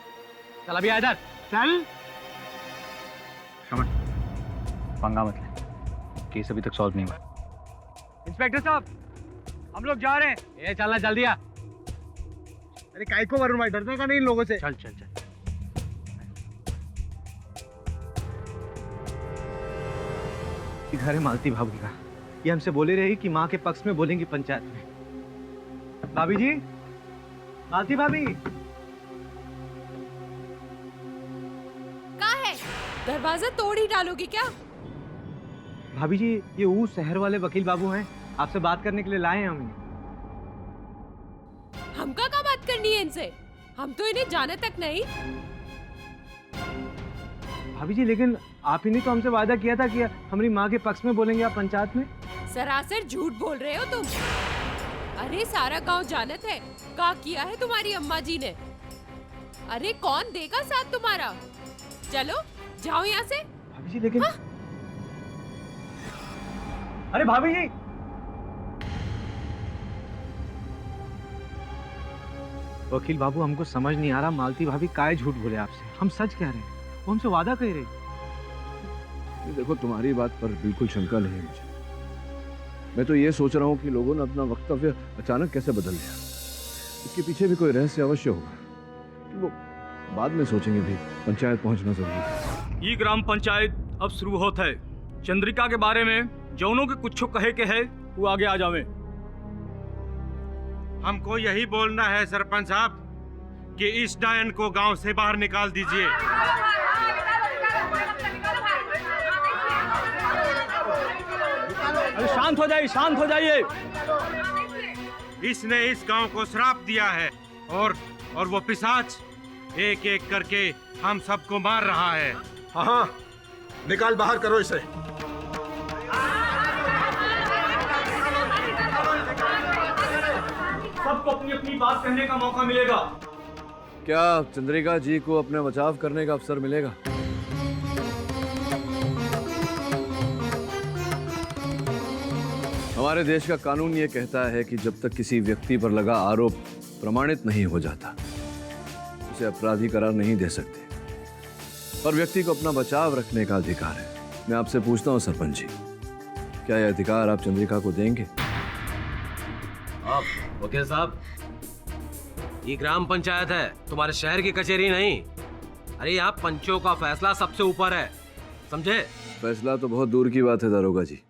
Speaker 8: चल अभी आ इधर, चल।
Speaker 14: श्रवण, पंगा मत ले, केस अभी तक सॉल्व नहीं हुआ।
Speaker 6: इंस्पेक्टर साहब, हम लोग जा रहे हैं।
Speaker 8: ये चलना, जल्दी आ।
Speaker 9: अरे काय को वरुण भाई, डरने का नहीं लोगों से।
Speaker 14: चल चल चल।
Speaker 5: घर है मालती भाभी का, ये हमसे बोले रही कि माँ के पक्ष में बोलेंगी पंचायत में। भाभी जी, मालती भाभी।
Speaker 15: कहाँ है? दरवाजा तोड़ ही डालोगी क्या?
Speaker 5: भाभी जी, ये वो शहर वाले वकील बाबू हैं, आपसे बात करने के लिए लाए हैं हम।
Speaker 15: हमका क्या बात करनी है इनसे? हम तो इन्हें जाने तक नहीं।
Speaker 5: भाभी जी, लेकिन आप ही ने तो हमसे वादा किया था कि हमारी माँ के पक्ष में बोलेंगे आप पंचायत में।
Speaker 15: सरासर झूठ बोल रहे हो तुम। अरे सारा गांव जानत है क्या किया है तुम्हारी अम्मा जी ने। अरे कौन देगा साथ तुम्हारा? चलो जाओ यहाँ से।
Speaker 5: भाभी जी, लेकिन
Speaker 6: अरे भाभी जी,
Speaker 5: वकील बाबू, हमको समझ नहीं आ रहा मालती भाभी काहे झूठ बोले आपसे। हम सच कह रहे हैं, कौन से वादा कह रहे।
Speaker 2: देखो, तुम्हारी बात पर बिल्कुल शंका नहीं है मुझे। मैं तो ये सोच रहा हूँ कि लोगों ने अपना वक्तव्य अचानक कैसे बदल लिया। इसके पीछे भी कोई रहस्य अवश्य होगा। वो बाद में सोचेंगे भी। पंचायत पहुंचना जरूरी है।
Speaker 1: ये ग्राम पंचायत अब शुरू होता है। चंद्रिका के बारे में जौनों के कुछ कहे के है वो आगे आ जावे।
Speaker 16: हमको यही बोलना है सरपंच साहब कि इस डायन को गांव से बाहर निकाल दीजिए।
Speaker 1: अरे शांत हो जाइए, शांत हो जाइए।
Speaker 16: इसने इस गांव को श्राप दिया है और वो पिशाच एक एक करके हम सबको मार रहा है।
Speaker 10: हाँ, निकाल बाहर करो इसे।
Speaker 1: सबको अपनी अपनी बात कहने का मौका मिलेगा।
Speaker 2: क्या चंद्रिका जी को अपने बचाव करने का अवसर मिलेगा? हमारे देश का कानून ये कहता है कि जब तक किसी व्यक्ति पर लगा आरोप प्रमाणित नहीं हो जाता उसे अपराधी करार नहीं दे सकते, और व्यक्ति को अपना बचाव रखने का अधिकार है। मैं आपसे पूछता हूँ सरपंच जी, क्या यह अधिकार आप चंद्रिका को देंगे?
Speaker 8: आप वकील साहब, ये ग्राम पंचायत है, तुम्हारे शहर की कचहरी नहीं। अरे यहाँ पंचों का फैसला सबसे ऊपर है, समझे?
Speaker 2: फैसला तो बहुत दूर की बात है दारोगा जी।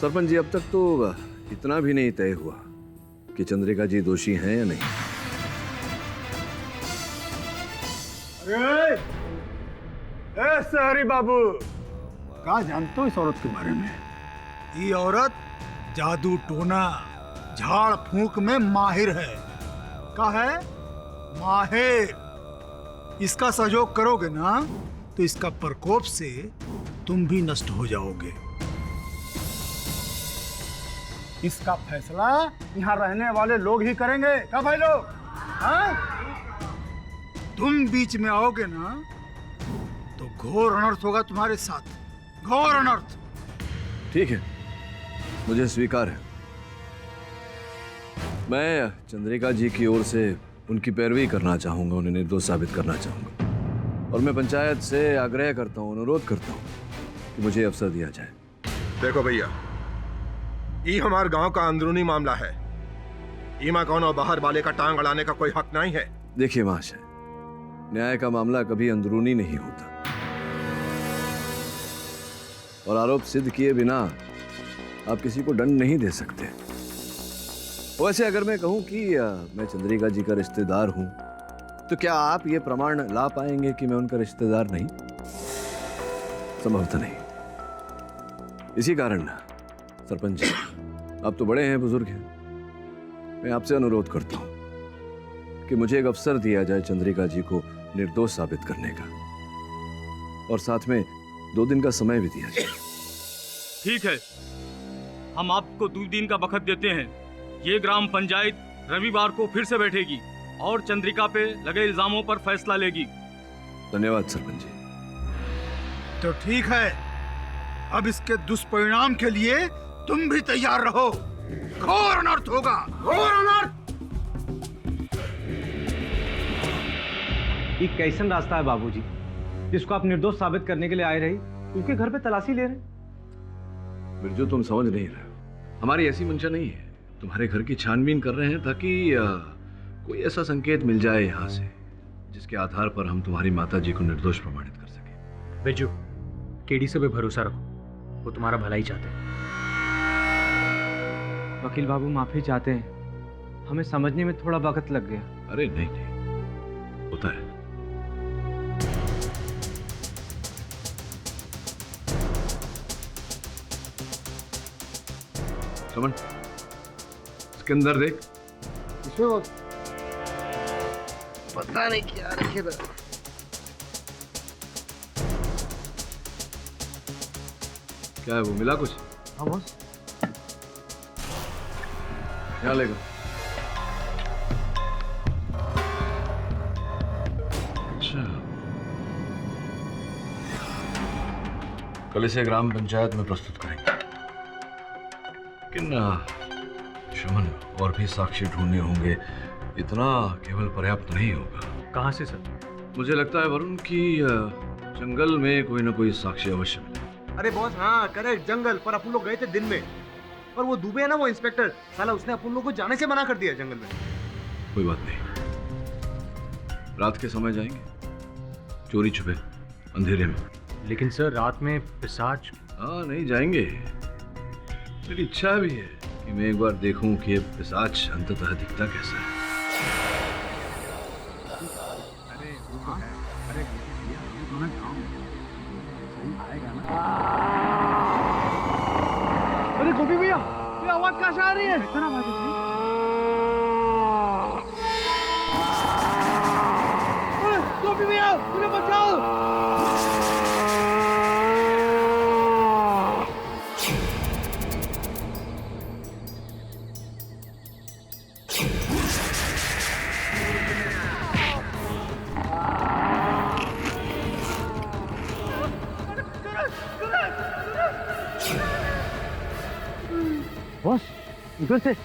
Speaker 2: सरपंच जी, अब तक तो इतना भी नहीं तय हुआ कि चंद्रिका जी दोषी हैं या नहीं।
Speaker 1: अरे ए सहरी बाबू, क्या जानते हो इस औरत के बारे में?
Speaker 17: ये औरत जादू टोना झाड़ फूंक में माहिर है। का है? माहिर। इसका सहयोग करोगे ना तो इसका प्रकोप से तुम भी नष्ट हो जाओगे।
Speaker 1: इसका फैसला यहाँ रहने वाले लोग ही करेंगे। क्या भाई लोग? हाँ?
Speaker 17: तुम बीच में आओगे ना तो घोर अनर्थ होगा तुम्हारे साथ, घोर अनर्थ।
Speaker 2: ठीक है, मुझे स्वीकार है। मैं चंद्रिका जी की ओर से उनकी पैरवी करना चाहूंगा, उन्हें निर्दोष साबित करना चाहूंगा, और मैं पंचायत से आग्रह करता हूं, अनुरोध करता हूं कि मुझे अवसर दिया जाए।
Speaker 18: देखो भैया, ये हमारे गांव का अंदरूनी मामला है। ईमा कौन और बाहर वाले का टांग अड़ाने का कोई हक नहीं है।
Speaker 2: देखिए महाशय, न्याय का मामला कभी अंदरूनी नहीं होता, और आरोप सिद्ध किए बिना आप किसी को दंड नहीं दे सकते। वैसे अगर मैं कहूं कि मैं चंद्रिका जी का रिश्तेदार हूं, तो क्या आप ये प्रमाण ला पाएंगे कि मैं उनका रिश्तेदार नहीं? संभवतः नहीं। इसी कारण सरपंच जी, आप तो बड़े हैं, बुजुर्ग हैं, मैं आपसे अनुरोध करता हूं कि मुझे एक अवसर दिया जाए चंद्रिका जी को निर्दोष साबित करने का, और साथ में 2 दिन का समय भी दिया जाए।
Speaker 19: ठीक है, हम आपको 2 दिन का वक्त देते हैं। ये ग्राम पंचायत रविवार को फिर से बैठेगी और चंद्रिका पे लगे इल्जामों पर फैसला लेगी।
Speaker 2: धन्यवाद सरपंच जी।
Speaker 17: तो ठीक है, अब इसके दुष्परिणाम के लिए तुम भी तैयार रहो। घोर अनर्थ होगा, घोर अनर्थ।
Speaker 6: ये कैसन रास्ता है बाबूजी, जिसको आप निर्दोष साबित करने के लिए आए रही, उसके घर पे तलाशी ले रहे?
Speaker 2: बिरजू, तुम समझ नहीं रहे हो। हमारी ऐसी मंशा नहीं है। तुम्हारे घर की छानबीन कर रहे हैं ताकि कोई ऐसा संकेत मिल जाए यहाँ से जिसके आधार पर हम तुम्हारी माता जी को निर्दोष प्रमाणित कर सके।
Speaker 14: बिरजू, केडी से भी भरोसा रखो, वो तुम्हारा भला ही चाहते हैं।
Speaker 6: वकील बाबू माफी चाहते हैं, हमें समझने में थोड़ा वक्त लग गया।
Speaker 2: अरे नहीं नहीं, होता है। समन, इसके अंदर देख।
Speaker 9: इसमें पता नहीं क्या रखे था।
Speaker 2: क्या है वो, मिला कुछ?
Speaker 9: हाँ बॉस।
Speaker 2: क्या लेगा? अच्छा, कल इसे ग्राम पंचायत में प्रस्तुत करेंगे। लेकिन शमन, और भी साक्षी ढूंढने होंगे, इतना केवल पर्याप्त नहीं होगा।
Speaker 14: कहाँ से सर?
Speaker 2: मुझे लगता है वरुण की जंगल में कोई ना कोई साक्षी अवश्य मिले।
Speaker 3: अरे बॉस, हाँ करेक्ट, जंगल। पर अपन लोग गए थे दिन में, पर वो दुबे है ना, वो इंस्पेक्टर साला, उसने अपन लोग को जाने से मना कर दिया जंगल में।
Speaker 2: कोई बात नहीं, रात के समय जाएंगे, चोरी छुपे, अंधेरे में।
Speaker 14: लेकिन सर, रात में पिशाच?
Speaker 2: हाँ, नहीं जाएंगे। मेरी इच्छा भी है कि मैं एक बार देखूं कि ये पिशाच अंततः दिखता कैसा है।
Speaker 9: अरे गोपी भैया, ये आवाज कहाँ से आ रही है? इतना आवाज गोपी भैया, मुझे बचाओ।
Speaker 14: उधर से।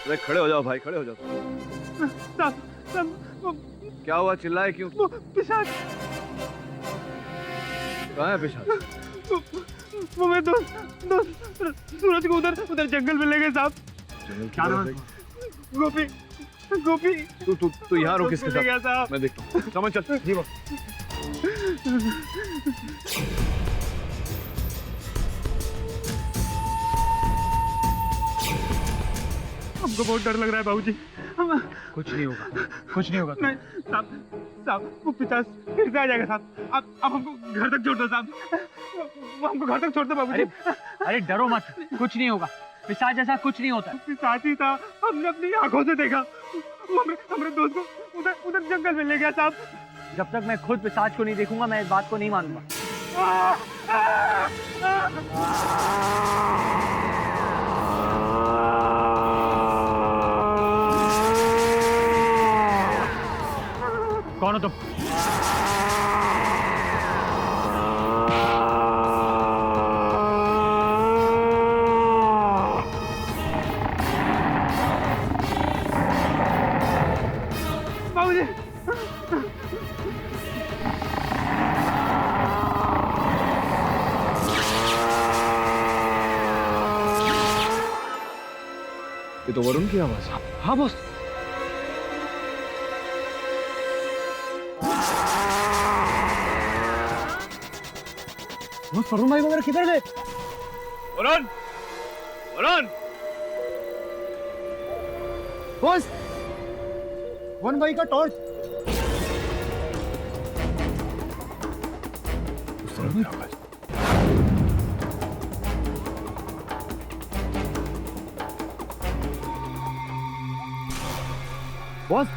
Speaker 2: अरे खड़े हो जाओ भाई, खड़े हो जाओ। क्या हुआ, चिल्लाए क्यों?
Speaker 14: पिशाच।
Speaker 2: कहाँ है पिशाच?
Speaker 14: वो मैं दोस्त सूरज को उधर जंगल में ले गए साहब।
Speaker 2: क्या नाम है?
Speaker 14: गोपी गोपी।
Speaker 2: तू यहाँ रुक इसके
Speaker 14: ले गया
Speaker 2: साथ,
Speaker 14: साहब।
Speaker 2: मैं देखता हूँ। समझ चल। जी वो।
Speaker 14: हमको बहुत डर लग रहा है बाबूजी।
Speaker 8: कुछ नहीं होगा, कुछ नहीं होगा।
Speaker 14: नहीं साहब, साहब वो पिशाच फिर से आ जाएगा साहब। अब हमको घर तक छोड़ दो साहब, वो हमको घर तक छोड़ दो बाबूजी।
Speaker 8: अरे डरो मत, कुछ नहीं होगा। पिशाच जैसा कुछ नहीं होता।
Speaker 14: पिशाच ही था, हमने अपनी आंखों से देखा। वो हमारे दोस्त को उधर जंगल में ले गया साहब।
Speaker 8: जब तक मैं खुद पिशाच को नहीं देखूंगा मैं इस बात को नहीं मानूंगा। कौन हो तुम?
Speaker 14: बाबूजी
Speaker 2: ये तो वरुण की आवाज है।
Speaker 14: हाँ बॉस। वरुण भाई वगैरह किधर गए?
Speaker 2: वरुण, वरुण।
Speaker 9: बॉस, वरुण भाई का टॉर्च।
Speaker 2: उस तरफ की आवाज।
Speaker 9: बॉस,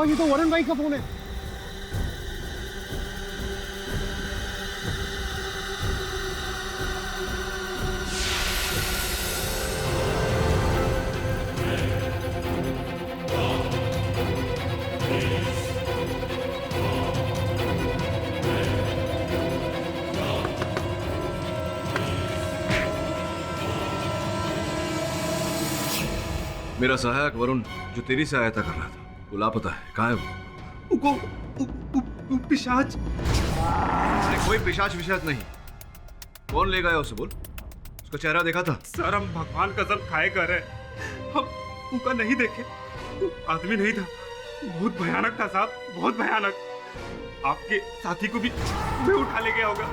Speaker 9: ये तो वरुण भाई का फोन है।
Speaker 2: मेरा सहायक वरुण जो तेरी सहायता कर रहा था वो लापता है। कहाँ है वो?
Speaker 3: पिशाच।
Speaker 2: अरे कोई पिशाच विशाच नहीं। कौन ले गया उसे, बोल। उसका चेहरा देखा था?
Speaker 3: सर हम भगवान कसम खाए कर रहे, हम उनका नहीं देखे। आदमी नहीं था, बहुत भयानक था साहब, बहुत भयानक। आपके साथी को भी उठा ले गया होगा,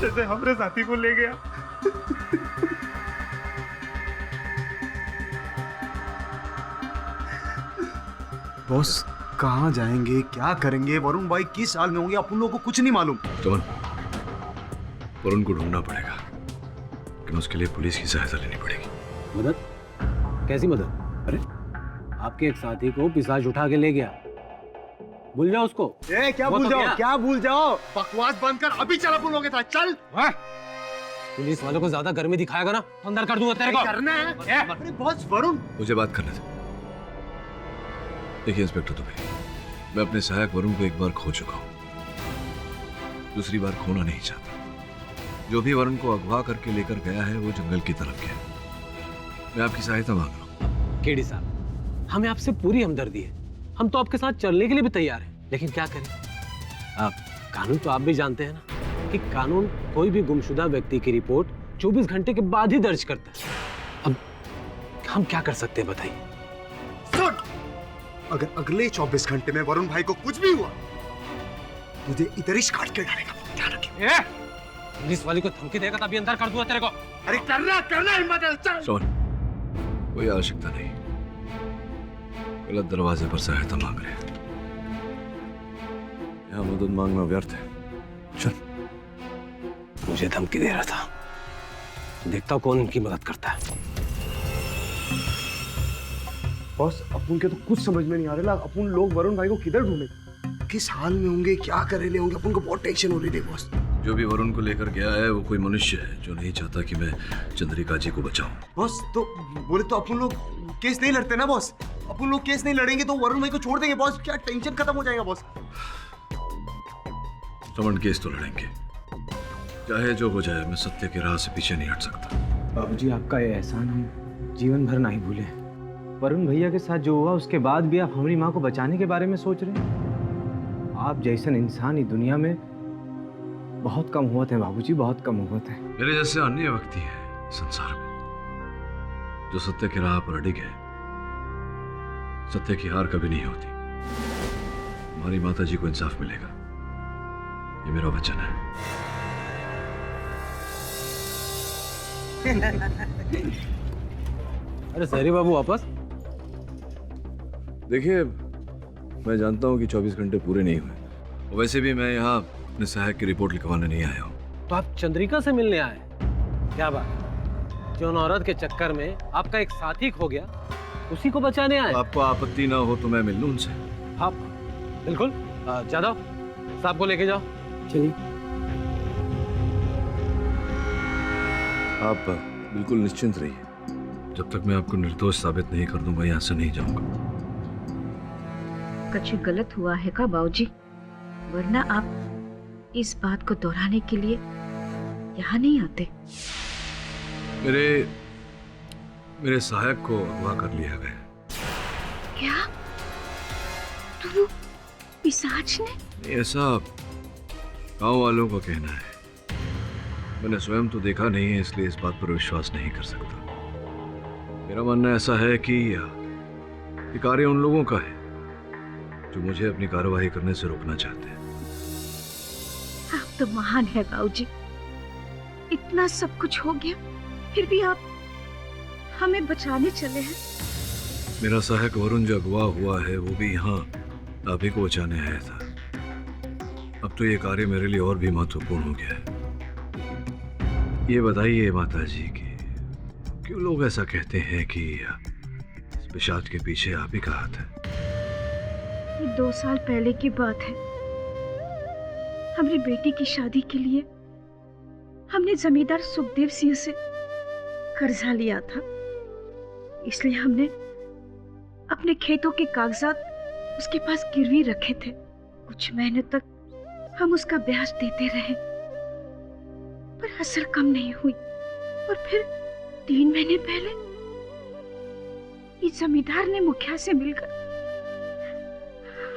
Speaker 3: जैसे हमारे साथी को ले गया।
Speaker 18: बॉस कहाँ जाएंगे, क्या करेंगे? वरुण भाई किस हाल में होंगे अपन लोगों को कुछ नहीं मालूम।
Speaker 2: चमन, वरुण को ढूंढना पड़ेगा, लेकिन उसके लिए पुलिस की सहायता लेनी पड़ेगी।
Speaker 8: मदद? कैसी मदद? अरे आपके एक साथी को पिशाच उठा के ले गया, भूल जाओ उसको।
Speaker 9: क्या भूल जाओ, क्या भूल जाओ? बकवास बंद कर, अभी चल अपन लोग के साथ चल।
Speaker 8: पुलिस वालों को ज्यादा गर्मी दिखाएगा ना, अंदर कर दूंगा तेरे को।
Speaker 9: करना है। अरे बॉस वरुण,
Speaker 2: मुझे बात करने दे। देखिए इंस्पेक्टर दुबे, मैं अपने सहायक वरुण को एक बार खो चुका हूं, दूसरी बार खोना नहीं चाहता। जो भी वरुण को अगवा करके लेकर गया है वो जंगल की तरफ गया। मैं आपकी सहायता मांग रहा हूं।
Speaker 8: केडी साहब, हमें आपसे पूरी हमदर्दी है, हम तो आपके साथ चलने के लिए भी तैयार हैं, लेकिन क्या करें? आप कानून तो आप भी जानते हैं ना कि कानून कोई भी गुमशुदा व्यक्ति की रिपोर्ट 24 घंटे के बाद ही दर्ज करता है। अब हम क्या कर सकते हैं बताइए?
Speaker 18: सुन, अगर अगले 24 घंटे में वरुण भाई को कुछ भी हुआ, तुझे इधर ही काट के डालेगा, ध्यान रखिए।
Speaker 8: पुलिस वाली को धमकी देगा तभी अंदर कर दूंगा तेरे को।
Speaker 18: अरे करना हिम्मत है, चल।
Speaker 2: सोन, कोई आवश्यकता नहीं, गलत दरवाजे पर सहायता मांग रहे हैं, यहाँ मदद मांगना व्यर्थ है। चल।
Speaker 8: मुझे धमकी दे रहा था, देखता हूँ कौन इनकी मदद करता है।
Speaker 9: बॉस अपन के तो कुछ समझ में नहीं आ रहा, अपन लोग वरुण भाई को किधर ढूंढे?
Speaker 18: किस हाल में होंगे, क्या कर रहे होंगे, अपन को बहुत टेंशन हो रही है बॉस।
Speaker 2: जो भी वरुण को लेकर गया है वो कोई मनुष्य है जो नहीं चाहता कि मैं चंद्रिका जी को बचाऊं।
Speaker 18: बॉस तो बोले तो अपन लोग केस नहीं लड़ते ना बॉस। अपन लोग केस नहीं लड़ेंगे तो वरुण भाई को छोड़ देंगे बॉस। क्या टेंशन खत्म हो जाएगा बॉस।
Speaker 2: रमन केस तो लड़ेंगे, चाहे जो हो जाए। मैं सत्य की राह से पीछे नहीं हट सकता।
Speaker 5: बाबूजी, आपका ये एहसान हम जीवन भर नहीं भूले। वरुण भैया के साथ जो हुआ उसके बाद भी आप हमारी माँ को बचाने के बारे में सोच रहे हैं। आप जैसे इंसान इस दुनिया में बहुत कम होते हैं बाबूजी, बहुत कम होते हैं।
Speaker 2: मेरे जैसे अन्य व्यक्ति हैं संसार में जो सत्य की राह पर अड़िग है। सत्य की हार कभी नहीं होती। हमारी माता जी को इंसाफ मिलेगा, ये मेरा वचन है।
Speaker 8: अरे सहरी बाबू वापस?
Speaker 2: देखिए, मैं जानता हूं कि 24 घंटे पूरे नहीं हुए। वैसे भी मैं यहाँ अपने सहायक की रिपोर्ट लिखवाने नहीं आया हूँ।
Speaker 8: तो आप चंद्रिका से मिलने आए? क्या बात, जो औरत के चक्कर में आपका एक साथी खो गया उसी को बचाने आए?
Speaker 2: आपको आपत्ति ना हो तो मैं मिल लूं उनसे।
Speaker 8: हाँ बिल्कुल, जादव साहब को लेके जाओ। चलिए।
Speaker 2: आप बिल्कुल निश्चिंत रहिए, जब तक मैं आपको निर्दोष साबित नहीं कर दूंगा यहाँ से नहीं जाऊंगा।
Speaker 13: कुछ गलत हुआ है का बाबूजी? वरना आप इस बात को दोहराने के लिए यहाँ नहीं आते।
Speaker 2: मेरे सहायक को अगवा कर लिया गया।
Speaker 13: क्या? तो वो पिशाच ने?
Speaker 2: ऐसा गांव वालों का कहना है। मैंने स्वयं तो देखा नहीं है, इसलिए इस बात पर विश्वास नहीं कर सकता। मेरा मानना ऐसा है कि ये कार्य उन लोगों का है जो मुझे अपनी कार्यवाही करने से रोकना चाहते हैं।
Speaker 13: आप तो महान है बाबूजी। इतना सब कुछ हो गया फिर भी आप हमें बचाने चले हैं।
Speaker 2: मेरा सहायक वरुण जो अगवा हुआ है वो भी यहाँ आप ही को बचाने आया था। अब तो ये कार्य मेरे लिए और भी महत्वपूर्ण हो गया है। ये बताइए माता जी कि क्यों लोग ऐसा कहते हैं कि इस पिशाच के पीछे आप ही का हाथ है?
Speaker 13: ये 2 साल पहले की बात है। हमारी बेटी की शादी के लिए हमने जमींदार सुखदेव सिंह से कर्जा लिया था, इसलिए हमने अपने खेतों के कागजात उसके पास गिरवी रखे थे। कुछ महीने तक हम उसका ब्याज देते रहे, पर असल कम नहीं हुई। और फिर 3 महीने पहले इस जमींदार ने मुखिया से मिलकर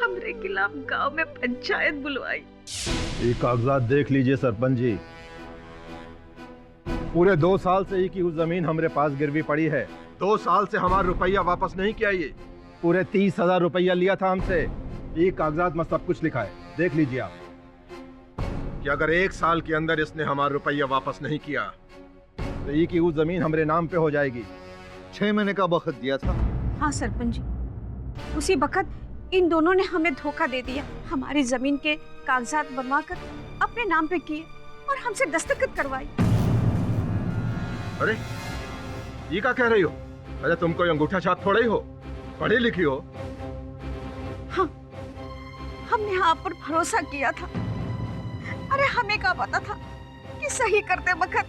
Speaker 13: हमरे खिलाफ गांव में पंचायत बुलवाई।
Speaker 3: ये कागजात देख लीजिए सरपंच जी। पूरे 2 साल से ही की उस जमीन हमारे पास गिरवी पड़ी है। 2 साल से हमारा रुपया वापस नहीं किया। ये पूरे 30,000 रुपया लिया था हमसे। ये कागजात में सब कुछ लिखा है, देख लीजिए आप। कि अगर 1 साल के अंदर इसने हमारा रुपया वापस नहीं किया तो ये की वो जमीन हमारे नाम पे हो जाएगी। 6 महीने का वक्त दिया था।
Speaker 13: हाँ सरपंच जी, उसी वक्त इन दोनों ने हमें धोखा दे दिया। हमारी जमीन के कागजात बनवाकर अपने नाम पे किए और हमसे दस्तखत करवाई।
Speaker 3: अरे ये क्या कह रही हो? अरे तुम कोई अंगूठा छाप थोड़ा ही हो, पढ़ी लिखी हो।
Speaker 13: हाँ, हमने आप पर भरोसा किया था। अरे हमें क्या पता था कि सही करते वक्त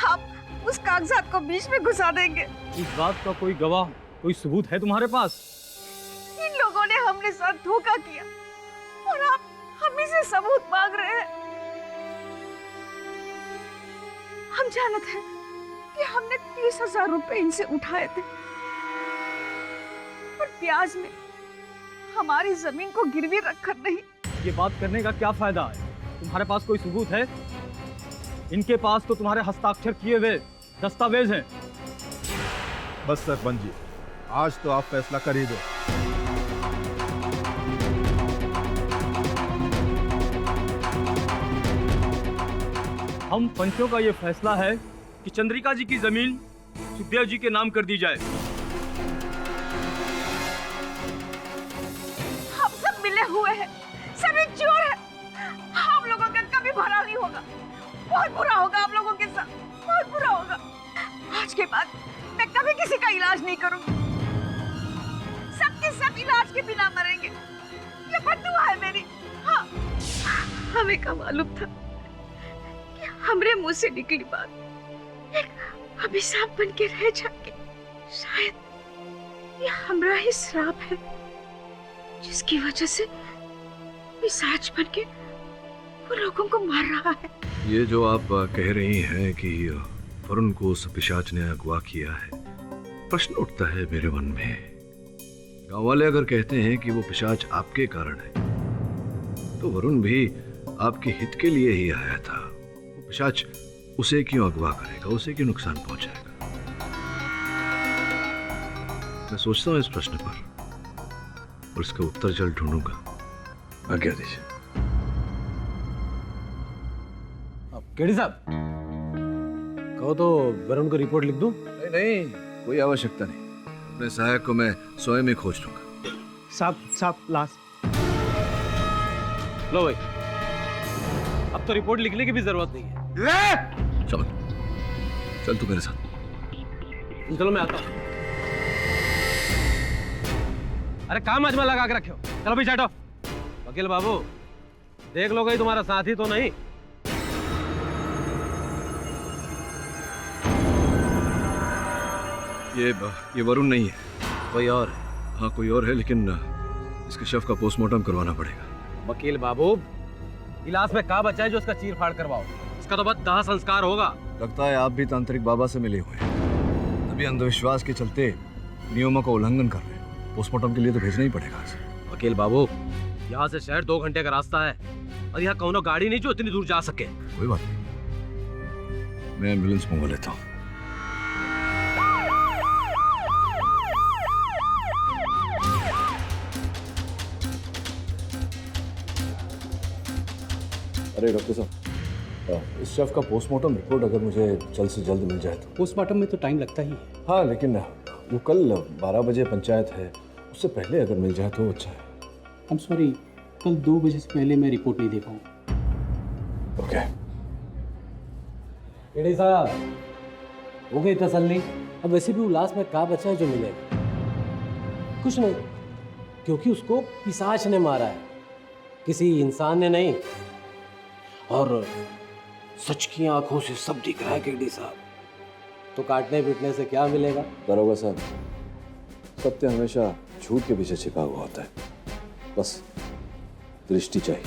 Speaker 13: आप उस कागजात को बीच में घुसा देंगे।
Speaker 14: इस बात का कोई गवाह, कोई सबूत है तुम्हारे पास?
Speaker 13: इन लोगों ने हमने साथ धोखा किया और आप हम से सबूत मांग रहे हैं। हम जानते हैं कि हमने 30,000 रुपए इनसे उठाए थे, पर ब्याज में हमारी जमीन को गिरवी रखकर नहीं।
Speaker 14: ये बात करने का क्या फायदा है? तुम्हारे पास कोई सबूत है? इनके पास तो तुम्हारे हस्ताक्षर किए हुए दस्तावेज हैं।
Speaker 3: बस सरपंच जी, आज तो आप फैसला कर ही दो।
Speaker 19: हम पंचों का ये फैसला है कि चंद्रिका जी की जमीन सुखदेव जी के नाम कर दी जाए।
Speaker 13: हम सब मिले हुए हैं, सभी चोर हैं। हम लोगों का कभी भला नहीं होगा। बहुत बुरा होगा आप लोगों के साथ, बहुत बुरा होगा। आज के बाद मैं कभी किसी का इलाज नहीं करूंगी। सबके सब इलाज के बिना मरेंगे। से बददुआ है मेरी। हाँ, हमें का मालूम था कि हमरे मुंह से निकली बात एक अभिशाप बन के रह जाके। शायद ये हमरा ही श्राप है जिसकी वजह से पिशाच बन के वो लोगों को मार रहा है।
Speaker 2: ये जो आप कह रही हैं कि वरुण को उस पिशाच ने अगवा किया है, प्रश्न उठता है मेरे मन में। गांव वाले अगर कहते हैं कि वो पिशाच आपके कारण है, तो वरुण भी आपके हित के लिए ही आया था। वो पिशाच उसे क्यों अगवा करेगा, उसे क्यों नुकसान पहुंचाएगा? मैं सोचता हूं इस प्रश्न पर और इसका उत्तर जल्द ढूंढूंगा। आज्ञा दीजिए।
Speaker 8: केडी साहब, कहो तो वरुण को रिपोर्ट लिख दूं?
Speaker 2: नहीं नहीं, कोई आवश्यकता नहीं। अपने सहायक को मैं स्वयं ही खोज लूंगा।
Speaker 3: साहब लास्ट।
Speaker 8: लो भाई, अब तो रिपोर्ट लिखने की भी जरूरत नहीं है।
Speaker 2: चल तू मेरे साथ।
Speaker 8: चलो मैं आता हूँ। अरे काम आजमा लगा के रखे हो। चलो पीछे हटो। वकील बाबू, देख लो कहीं तुम्हारा साथी तो नहीं।
Speaker 2: ये वरुण नहीं है,
Speaker 8: कोई और है।
Speaker 2: हाँ कोई और है, लेकिन इसके शव का पोस्टमार्टम करवाना पड़ेगा।
Speaker 8: वकील बाबू, इलाज में क्या बचा है जो उसका चीर फाड़ करवाओ? इसका तो बस दाह संस्कार होगा।
Speaker 2: लगता है आप भी तांत्रिक बाबा से मिले हुए हैं, तभी अंधविश्वास के चलते नियमों का उल्लंघन कर रहे हैं। पोस्टमार्टम के लिए तो भेजना ही पड़ेगा।
Speaker 8: वकील बाबू, यहाँ से शहर 2 घंटे का रास्ता है और यहाँ कौनो गाड़ी नहीं जो इतनी दूर जा सके।
Speaker 2: कोई बात नहीं, मैं एम्बुलेंस मंगवा लेता हूँ। अरे डॉक्टर साहब, इस शव का पोस्टमार्टम रिपोर्ट अगर मुझे जल्द से जल्द मिल जाए तो।
Speaker 14: पोस्टमार्टम में तो टाइम लगता ही है।
Speaker 2: हाँ, लेकिन वो कल 12 बजे पंचायत है, उससे पहले अगर मिल जाए तो अच्छा है।
Speaker 14: आई एम सॉरी, कल 2 बजे से पहले मैं रिपोर्ट नहीं दे पाऊँ।
Speaker 2: ओके।
Speaker 8: केडी साहब, हो गई तसल्ली? अब वैसे भी उल्लास में क्या बचा है जो मिलेगा? कुछ नहीं, क्योंकि उसको पिशाच ने मारा है, किसी इंसान ने नहीं। और सच की आंखों से सब दिख रहा है केडी साहब। तो काटने पीटने से क्या मिलेगा?
Speaker 2: दरोगा साहब, सत्य हमेशा झूठ के पीछे छिपा हुआ होता है, बस दृष्टि चाहिए।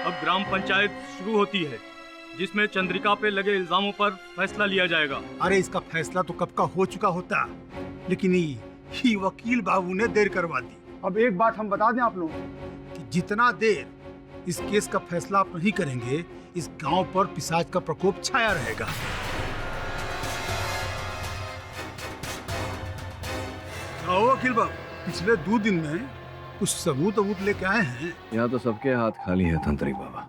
Speaker 19: अब ग्राम पंचायत शुरू होती है, जिसमें चंद्रिका पे लगे इल्जामों पर फैसला लिया जाएगा।
Speaker 17: अरे इसका फैसला तो कब का हो चुका होता, लेकिन ये वकील बाबू ने देर करवा दी।
Speaker 9: अब एक बात हम बता दें आप लोगों
Speaker 17: कि जितना देर इस केस का फैसला आप नहीं करेंगे, इस गांव पर पिशाच का प्रकोप छाया रहेगा। आओ वकील बाबू, पिछले 2 दिन में कुछ सबूत लेके आए हैं।
Speaker 2: यहाँ तो सबके हाथ खाली हैं तांत्रिक बाबा।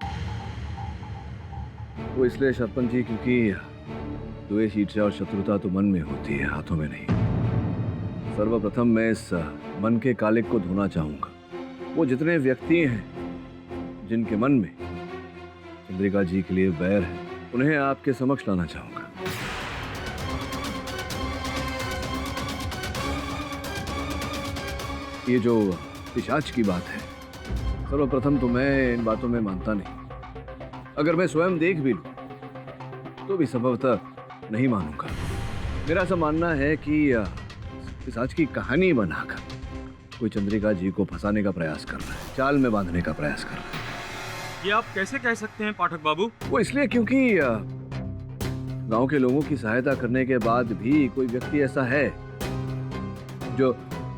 Speaker 2: वो इसलिए सरपंच जी, क्योंकि द्वेष, ईर्ष्या और शत्रुता तो मन में होती है, हाथों में नहीं। सर्वप्रथम मैं इस मन के कालिक को धोना चाहूंगा। वो जितने व्यक्ति हैं जिनके मन में चंद्रिका जी के लिए बैर है, उन्हें आपके समक्ष लाना चाहूंगा। ये जो पिशाच की बात है, सर्वप्रथम तो मैं इन बातों में मानता नहीं। अगर मैं स्वयं देख भी लूं तो भी संभवतः नहीं मानूंगा। मेरा ऐसा मानना है कि पिशाच की कहानी बनाकर कोई चंद्रिका जी को फंसाने का प्रयास कर रहा है, चाल में बांधने का प्रयास कर रहा है।
Speaker 19: ये आप कैसे कह सकते हैं पाठक बाबू?
Speaker 2: वो इसलिए क्योंकि गांव के लोगों की सहायता करने के बाद भी कोई व्यक्ति ऐसा है जो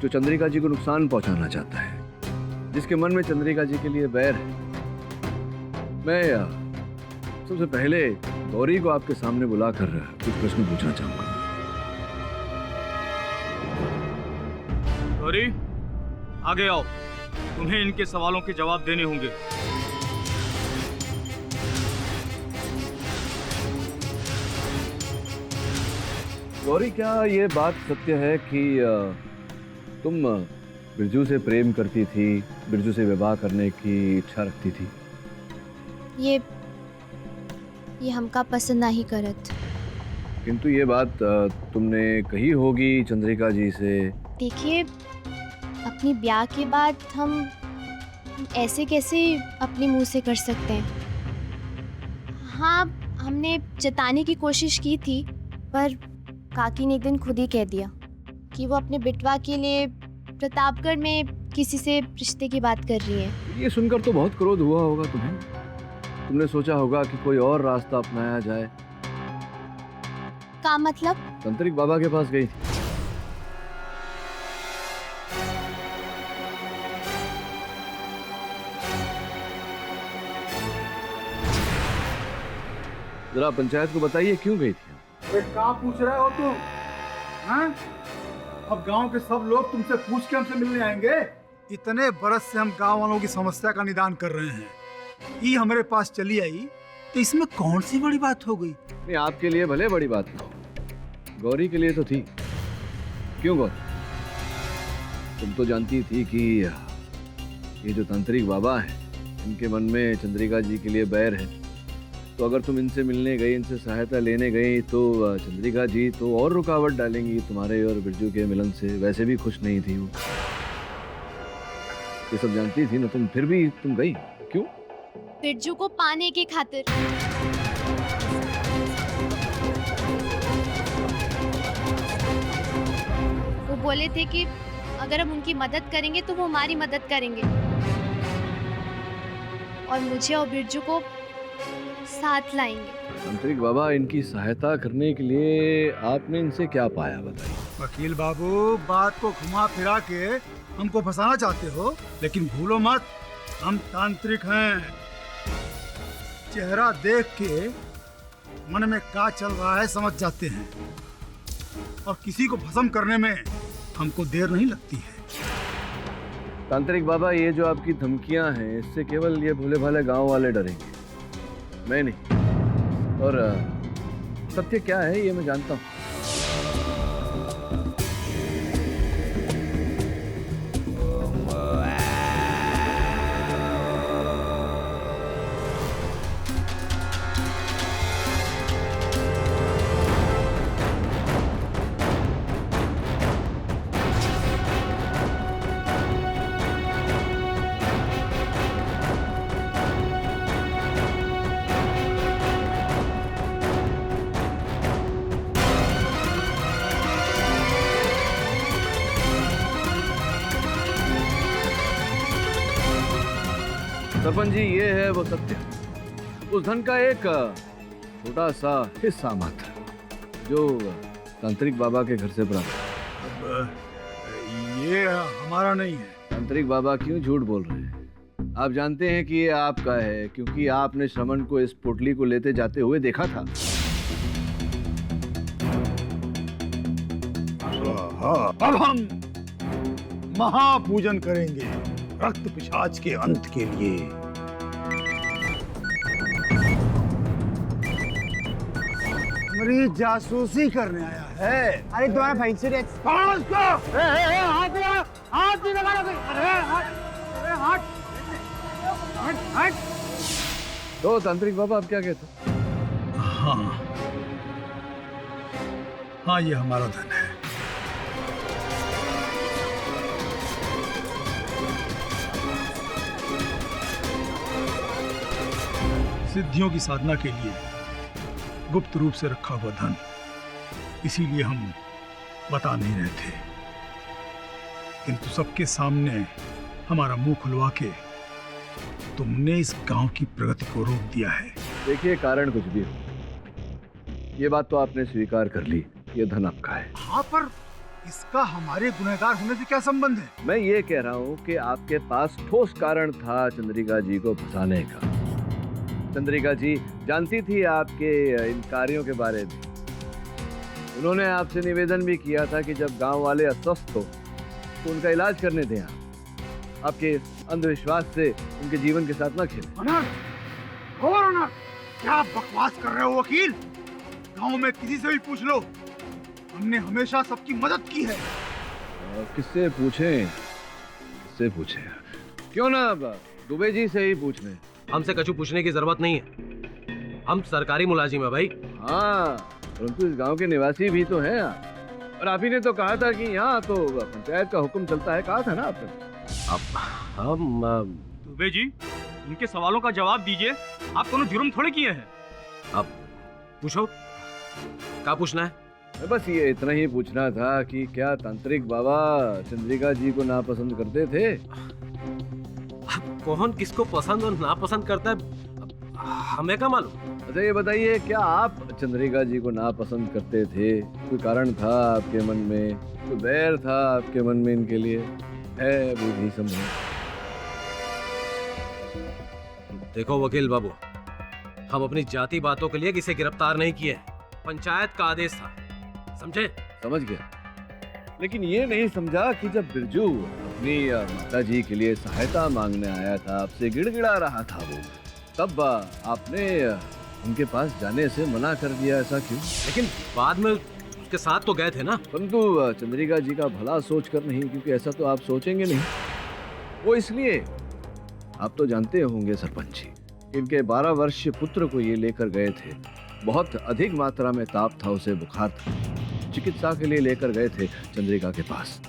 Speaker 2: चंद्रिका जी को नुकसान पहुंचाना चाहता है, जिसके मन में चंद्रिका जी के लिए बैर है। मैं सबसे पहले गौरी को आपके सामने बुलाकर कुछ प्रश्न पूछना चाहूंगा।
Speaker 19: गौरी, आगे आओ, तुम्हें इनके सवालों के जवाब देने होंगे।
Speaker 2: गौरी, क्या ये बात सत्य है कि तुम बिरजू से प्रेम करती थी, बिरजू से विवाह करने की इच्छा रखती थी?
Speaker 12: ये हमका पसंद नहीं करत।
Speaker 2: किंतु ये बात तुमने कही होगी चंद्रिका जी से।
Speaker 12: देखिए, अपनी ब्याह के बाद हम ऐसे कैसे अपने मुंह से कर सकते हैं। हाँ, हमने जताने की कोशिश की थी, पर काकी ने एक दिन खुद ही कह दिया कि वो अपने बिटवा के लिए प्रतापगढ़ में किसी से रिश्ते की बात कर रही है।
Speaker 2: ये सुनकर तो बहुत क्रोध हुआ होगा तुम्हें। तुमने सोचा होगा कि कोई और रास्ता अपनाया जाए।
Speaker 12: का मतलब?
Speaker 2: तांत्रिक बाबा के पास गई थी। जरा पंचायत को बताइए क्यों गई थी?
Speaker 17: अरे कहाँ पूछ रहे हो तुम? हाँ? अब गांव के सब लोग तुमसे पूछ के हमसे मिलने आएंगे। इतने बरस से हम गांव वालों की समस्या का निदान कर रहे हैं, ये हमारे पास चली आई तो इसमें कौन सी बड़ी बात हो गई?
Speaker 2: नहीं, आपके लिए भले बड़ी बात ना हो, गौरी के लिए तो थी। क्यों गौरी? तुम तो जानती थी कि ये जो तांत्रिक बाबा है, इनके मन में चंद्रिका जी के लिए बैर है। तो अगर तुम इनसे मिलने गई, इनसे सहायता लेने गई, तो चंद्रिका जी तो और रुकावट डालेंगी तुम्हारे और बिरजू के मिलन से। वैसे भी खुश नहीं थी वो, ये सब जानती थी ना तुम, फिर भी तुम गई क्यों?
Speaker 12: बिरजू को पाने की खातिर। वो बोले थे कि अगर हम उनकी मदद करेंगे तो वो हमारी मदद करेंगे, और मुझे और बिरजू को साथ लाएंगे।
Speaker 2: तांत्रिक बाबा, इनकी सहायता करने के लिए आपने इनसे क्या पाया बताइए?
Speaker 17: वकील बाबू, बात को घुमा फिरा के हमको फंसाना चाहते हो, लेकिन भूलो मत हम तांत्रिक हैं। चेहरा देख के मन में क्या चल रहा है समझ जाते हैं, और किसी को भस्म करने में हमको देर नहीं लगती है।
Speaker 2: तांत्रिक बाबा, ये जो आपकी धमकियां हैं, इससे केवल ये भोले भाले गांव वाले डरेंगे, मैं नहीं। और सत्य क्या है ये मैं जानता हूँ। सरपंच जी, ये है वो सत्य, उस धन का एक छोटा सा हिस्सा मात्र जो तांत्रिक बाबा के घर से प्राप्त।
Speaker 17: ये हमारा नहीं है।
Speaker 2: तांत्रिक बाबा क्यों झूठ बोल रहे हैं? आप जानते हैं कि ये आपका है, क्योंकि आपने श्रमण को इस पोटली को लेते जाते हुए देखा था।
Speaker 17: अब हम महापूजन करेंगे रक्त पिशाच के अंत के लिए। हमारी जासूसी करने आया है।
Speaker 9: अरे तुम्हारा भाई से
Speaker 17: हाथ नहीं लगा। अरे हट।
Speaker 2: तो तांत्रिक बाबा, आप क्या कहते?
Speaker 17: हाँ, ये हमारा धन है। सिद्धियों की साधना के लिए गुप्त रूप से रखा हुआ धन, इसीलिए हम बता नहीं रहे थे, किंतु सबके सामने हमारा मुंह खुलवा के तुमने इस गांव की प्रगति को रोक दिया है।
Speaker 2: देखिए, कारण कुछ भी हो, ये बात तो आपने स्वीकार कर ली, ये धन आपका है।
Speaker 17: हाँ, पर इसका हमारे गुनहगार होने से क्या संबंध है?
Speaker 2: मैं ये कह रहा हूँ कि आपके पास ठोस कारण था चंद्रिका जी को फंसाने का। चंद्रिका जी जानती थी आपके इन कार्यों के बारे में। उन्होंने आपसे निवेदन भी किया था कि जब गांव वाले अस्वस्थ हो तो उनका इलाज करने दें। आपके अंधविश्वास से उनके जीवन के साथ ना खेलें।
Speaker 17: अनर्थ और अनर्थ, क्या बकवास कर रहे हो वकील? गांव में किसी से भी पूछ लो, हमने हमेशा सबकी मदद की है।
Speaker 2: किससे पूछें? क्यों ना दुबे जी से ही पूछ लें।
Speaker 8: हमसे कछु पूछने की जरूरत नहीं है, हम सरकारी मुलाजिम है भाई।
Speaker 2: हाँ, परंतु इस गांव के निवासी भी तो हैं आप। और आप ही ने तो कहा था कि यहाँ तो पंचायत का हुक्म चलता है, कहा था ना आपने।
Speaker 8: हम
Speaker 19: दुबे जी, इनके सवालों का जवाब दीजिए। आप कोनो जुर्म थोड़े किए हैं।
Speaker 8: आप पूछो, क्या पूछना है?
Speaker 2: बस ये इतना ही पूछना था कि क्या तांत्रिक बाबा चंद्रिका जी को नापसंद करते थे?
Speaker 8: कौन किसको पसंद और नापसंद करता है हमें क्या मालूम?
Speaker 2: अच्छा ये बताइए, क्या आप चंद्रिका जी को नापसंद करते थे? कोई कारण था आपके मन में, कोई बैर था आपके मन में इनके लिए? है बुद्धि समझे।
Speaker 8: देखो वकील बाबू, हम अपनी जाति बातों के लिए किसे गिरफ्तार नहीं किए। पंचायत का आदेश था, समझे?
Speaker 2: समझ गया, लेकिन ये नहीं समझा कि जब बिरजू अपनी माता जी के लिए सहायता मांगने आया था, आपसे गिड़गिड़ा रहा था वो, तब आपने उनके पास जाने से मना कर दिया। ऐसा क्यों?
Speaker 8: लेकिन बाद में उसके साथ तो गए थे ना।
Speaker 2: परंतु चंद्रिका जी का भला सोच कर नहीं, क्योंकि ऐसा तो आप सोचेंगे नहीं। वो इसलिए, आप तो जानते होंगे सरपंच जी, इनके 12 वर्षीय पुत्र को ये लेकर गए थे। बहुत अधिक मात्रा में ताप था, उसे बुखार था। चिकित्सा के लिए लेकर गए थे चंद्रिका के पास।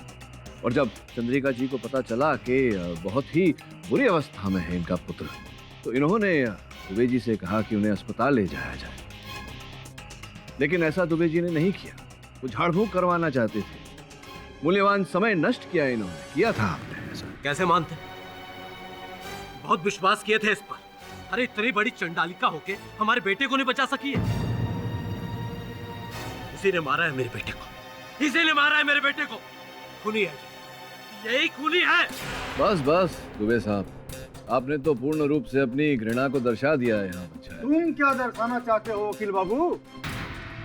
Speaker 2: और जब चंद्रिका जी को पता चला कि बहुत ही बुरी अवस्था में है इनका पुत्र, तो इन्होंने दुबे जी से कहा कि उन्हें अस्पताल ले जाया जाए। लेकिन ऐसा दुबे जी ने नहीं किया। वो झाड़ फूंक करवाना चाहते थे। मूल्यवान समय नष्ट किया इन्होंने। किया था आपने ऐसा?
Speaker 8: कैसे मानते? बहुत विश्वास किए थे इस पर। अरे इतनी बड़ी चंडालिका होके हमारे बेटे को नहीं बचा सकी है। इसी ने मारा है मेरे बेटे को, इसी ने मारा है मेरे बेटे को। खूनी है, यही खूनी है।
Speaker 2: बस बस दुबे साहब, आपने तो पूर्ण रूप से अपनी घृणा को दर्शा दिया है यहाँ बच्चा।
Speaker 17: तुम क्या दर्शाना चाहते हो वकील बाबू?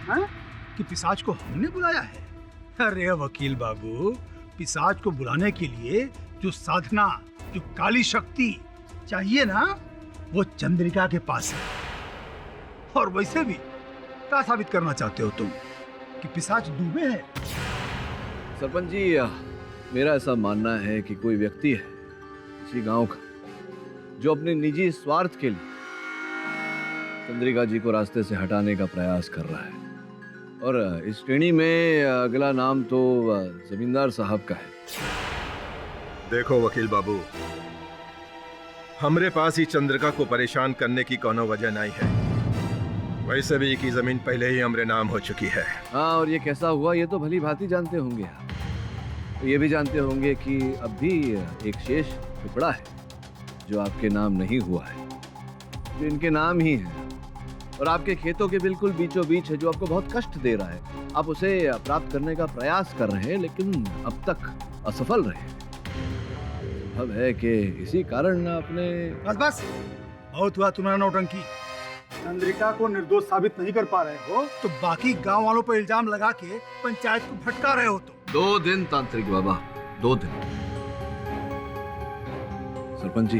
Speaker 17: हैं? कि पिशाच को हमने बुलाया है? अरे वकील बाबू, पिशाच को बुलाने के लिए जो साधना, जो काली शक्ति चाहिए ना, वो चंद्रिका के पास है। और वैसे भी क्या साबित करना चाहते हो तुम कि पिशाच डूबे है?
Speaker 2: सरपंच जी, मेरा ऐसा मानना है कि कोई व्यक्ति है इसी गांव का जो अपने निजी स्वार्थ के लिए चंद्रिका जी को रास्ते से हटाने का प्रयास कर रहा है। और इस श्रेणी में अगला नाम तो जमींदार साहब का है।
Speaker 20: देखो वकील बाबू, हमरे पास ही चंद्रिका को परेशान करने की कोनो वजह नहीं है। वैसे भी की जमीन पहले ही हमरे नाम हो चुकी है।
Speaker 2: हाँ, और ये कैसा हुआ ये तो भली भांति जानते होंगे आप। तो ये भी जानते होंगे कि अब भी एक शेष टुकड़ा है जो आपके नाम नहीं हुआ है, जो इनके नाम ही है, और आपके खेतों के बिल्कुल बीचों बीच है, जो आपको बहुत कष्ट दे रहा है। आप उसे प्राप्त करने का प्रयास कर रहे हैं, लेकिन अब तक असफल रहे। अब है कि इसी कारण आपने।
Speaker 17: बस बस, बहुत हुआ तुम्हारा नौटंकी। चंद्रिका को निर्दोष साबित नहीं कर पा रहे हो तो बाकी गांव वालों पर इल्जाम लगा के पंचायत को भटका रहे हो।
Speaker 2: 2 दिन तांत्रिक बाबा, 2 दिन। सरपंच जी,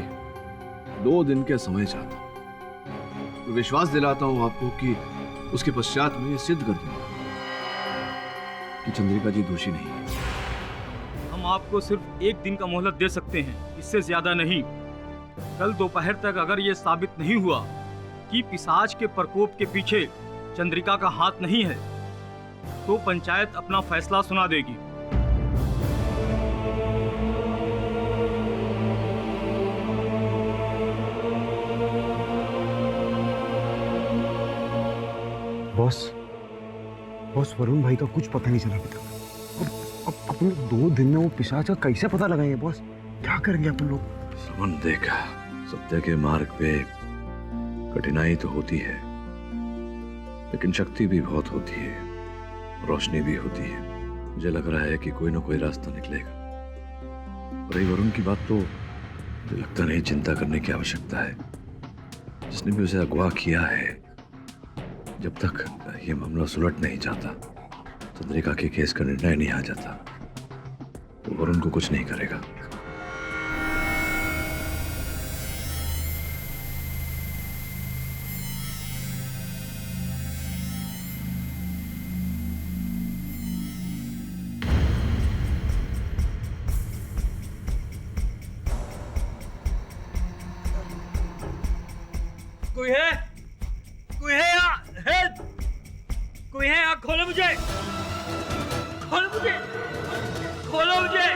Speaker 2: 2 दिन के समय चाहता हूं। विश्वास दिलाता हूं आपको कि उसके पश्चात मैं ये सिद्ध कर दूंगा कि चंद्रिका जी दोषी नहीं है।
Speaker 19: हम आपको सिर्फ 1 दिन का मोहलत दे सकते हैं, इससे ज्यादा नहीं। कल दोपहर तक अगर ये साबित नहीं हुआ कि पिशाच के प्रकोप के पीछे चंद्रिका का हाथ नहीं है, तो पंचायत अपना फैसला सुना देगी।
Speaker 9: बॉस, वरुण भाई का कुछ पता नहीं चला अभी तक। अब अपन लोग 2 दिन में वो पिशाच का कैसे पता लगाएंगे बॉस? क्या करेंगे अपन लोग?
Speaker 2: समन देखा, सत्य के मार्ग पे कठिनाई तो होती है, लेकिन शक्ति भी बहुत होती है, रोशनी भी होती है। मुझे लग रहा है कि कोई ना कोई रास्ता निकलेगा। रही वरुण की बात, तो मुझे लगता नहीं चिंता करने की आवश्यकता है। जिसने भी उसे अगवा किया है, जब तक ये मामला सुलट नहीं जाता, चंद्रिका के केस का निर्णय नहीं आ जाता, तो वरुण को कुछ नहीं करेगा।
Speaker 7: कोई है? कोई है यहाँ?
Speaker 19: कोई है? आँख खोलो मुझे, खोलो मुझे, खोलो मुझे।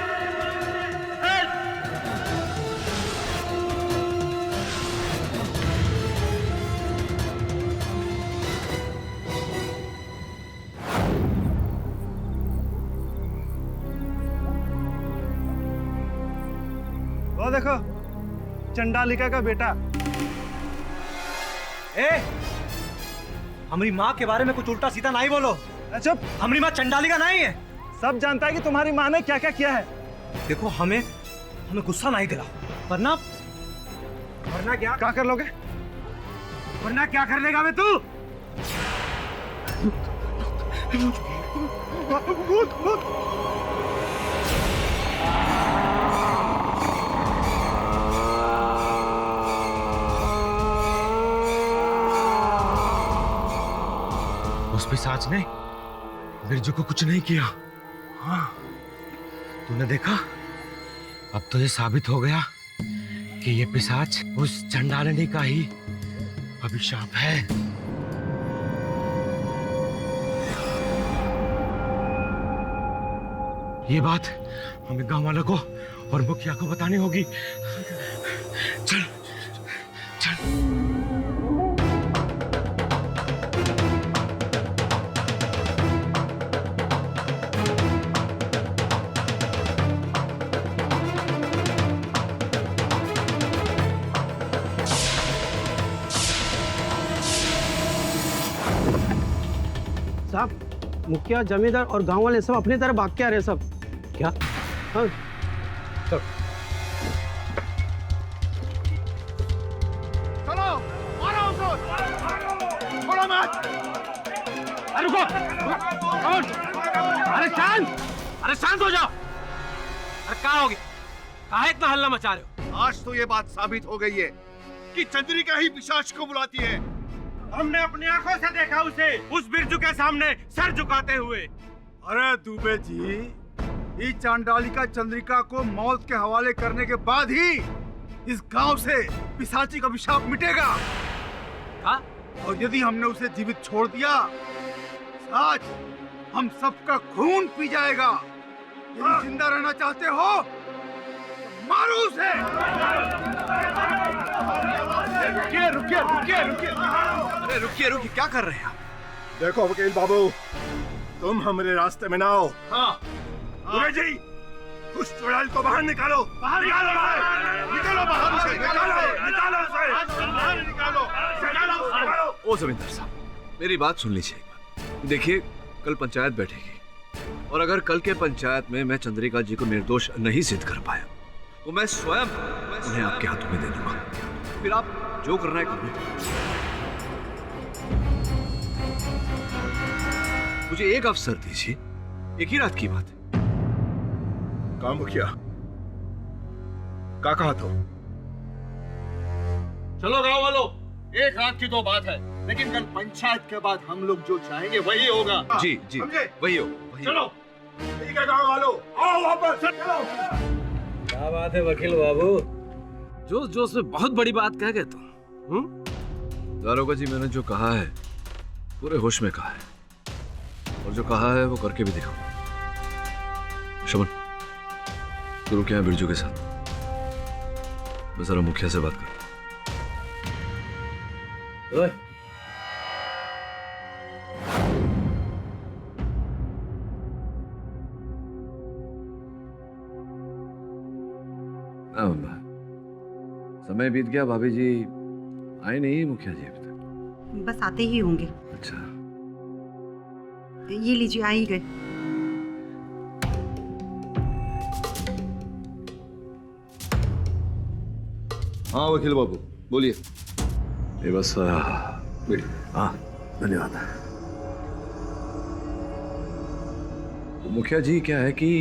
Speaker 3: वो देखो, चंडालिका का बेटा।
Speaker 7: हमारी माँ के बारे में कुछ उल्टा सीधा नहीं बोलो।
Speaker 3: चुप।
Speaker 7: हमारी माँ चंडालिका नहीं है।
Speaker 3: सब जानता है कि तुम्हारी माँ ने क्या क्या किया है।
Speaker 7: देखो, हमें गुस्सा नहीं दिला, वरना
Speaker 3: क्या कर लोगे?
Speaker 7: वरना क्या कर लेगा मैं तू?
Speaker 5: उस पिशाच ने बिरजू को कुछ नहीं किया। हाँ, तूने देखा? अब तो ये साबित हो गया कि ये पिशाच उस चंडालिनी का ही अभिशाप है। ये बात हमें गांव वालों को और मुखिया को बतानी होगी। चल चल।
Speaker 8: साहब, मुखिया, जमींदार और गांव वाले सब अपनी तरफ भाग के आ रहे हैं सब। क्या? हाँ, चलो।
Speaker 10: चलो, मारो उसको, छोड़ो मत।
Speaker 19: अरे रुको, अरे शांत हो जाओ। अरे क्या हो गया? काहे इतना हल्ला मचा रहे हो?
Speaker 10: आज तो ये बात साबित हो गई है कि चंद्रिका ही पिशाच को बुलाती है।
Speaker 16: हमने अपनी आंखों से देखा उसे उस बिरजू के सामने सर झुकाते हुए।
Speaker 17: अरे दुबे जी, इस चांडालिका चंद्रिका को मौत के हवाले करने के बाद ही इस गांव से पिशाची का अभिशाप मिटेगा। और यदि हमने उसे जीवित छोड़ दिया, आज हम सबका खून पी जाएगा। यदि जिंदा रहना चाहते हो, मारो उसे।
Speaker 10: रुकिए रुकिए रुकिए रुकिए।
Speaker 2: अरे रुकिए रुकिए, क्या कर रहे हैं आप?
Speaker 20: देखो वकील बाबू, तुम हमारे रास्ते में ना आओ।
Speaker 10: हाँ,
Speaker 20: जी, उस चुड़ैल को बाहर निकालो।
Speaker 10: बाहर निकालो, निकालो बाहर उसे,
Speaker 20: निकालो उसे,
Speaker 10: बाहर निकालो।
Speaker 2: ओ जमींदार साहब, मेरी बात सुन लीजिए एक बार। देखिए, कल पंचायत बैठेगी और अगर कल के पंचायत में मैं चंद्रिका जी को निर्दोष नहीं सिद्ध कर पाया तो मैं स्वयं उन्हें आपके हाथों में दे दूंगा। फिर आप जो करना है करो। मुझे एक अवसर दीजिए, एक ही रात की बात है।
Speaker 20: कहा मुखिया, क्या कहा तो?
Speaker 10: चलो गांव वालों, एक रात की तो बात है, लेकिन कल पंचायत के बाद हम लोग जो चाहेंगे वही होगा।
Speaker 2: जी जी, वही हो।
Speaker 10: चलो,
Speaker 20: ठीक है गांव वालों, आओ वापस, चलो।
Speaker 8: क्या बात है वकील बाबू,
Speaker 2: जोश जोश में बहुत बड़ी बात कह गए तुम। दारोगा जी, मैंने जो कहा है पूरे होश में कहा है और जो कहा है वो करके भी देखो। शमन, तू रुक यहाँ बिरजू के साथ, मैं जरा मुखिया से बात कर। समय बीत गया, भाभी जी आए नहीं मुखिया जी अभी तक?
Speaker 21: बस आते ही होंगे।
Speaker 2: अच्छा,
Speaker 21: ये लीजिए, आ ही गए।
Speaker 10: हाँ वकील बाबू, बोलिए।
Speaker 2: ये बस हाँ, धन्यवाद। मुखिया जी, क्या है कि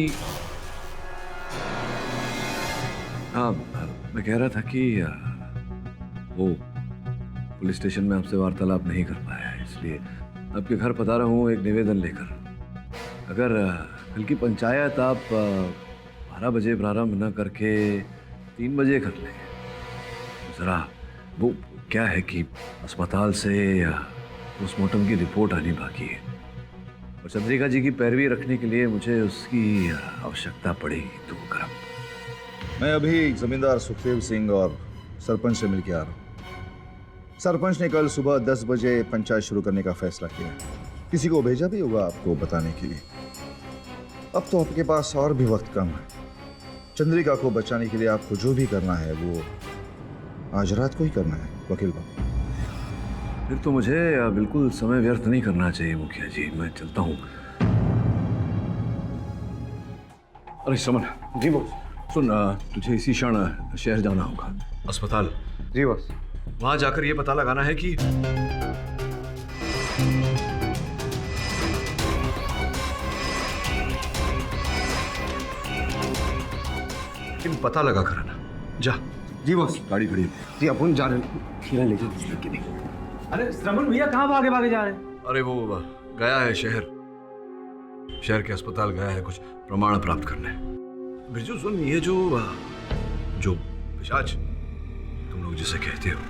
Speaker 2: हाँ, मैं कह रहा था कि वो पुलिस स्टेशन में आपसे वार्तालाप नहीं कर पाया, इसलिए आपके घर पधारा हूँ एक निवेदन लेकर। अगर कल की पंचायत आप 12 बजे प्रारंभ न करके 3 बजे कर लें, तो जरा वो क्या है कि अस्पताल से पोस्टमार्टम की रिपोर्ट आनी बाकी है, और चंद्रिका जी की पैरवी रखने के लिए मुझे उसकी आवश्यकता पड़ेगी तो वो करम।
Speaker 10: मैं अभी जमींदार सुखदेव सिंह और सरपंच से मिलकर आ रहा हूँ। सरपंच ने कल सुबह 10 बजे पंचायत शुरू करने का फैसला किया है। किसी को भेजा भी होगा आपको बताने के लिए। अब तो आपके पास और भी वक्त कम है। चंद्रिका को बचाने के लिए आपको जो भी करना है वो आज रात को ही करना है वकील बाबू।
Speaker 2: फिर तो मुझे बिल्कुल समय व्यर्थ नहीं करना चाहिए मुखिया जी, मैं चलता हूँ। अरे समन जी बॉस, सुन तुझे इसी क्षण शहर जाना होगा, अस्पताल।
Speaker 18: जी बॉस।
Speaker 2: वहां जाकर ये पता लगाना है कि पता लगा कर आना। जा।
Speaker 18: जी बॉस।
Speaker 2: गाड़ी खड़ी है।
Speaker 18: जी अपन जा रहे हैं। ले जाओ।
Speaker 14: अरे श्रवण भैया कहाँ भागे भागे जा रहे हैं?
Speaker 2: अरे वो गया है शहर के अस्पताल गया है कुछ प्रमाण प्राप्त करने। बिरजू सुन, ये जो पिशाच तुम लोग जिसे कहते हो,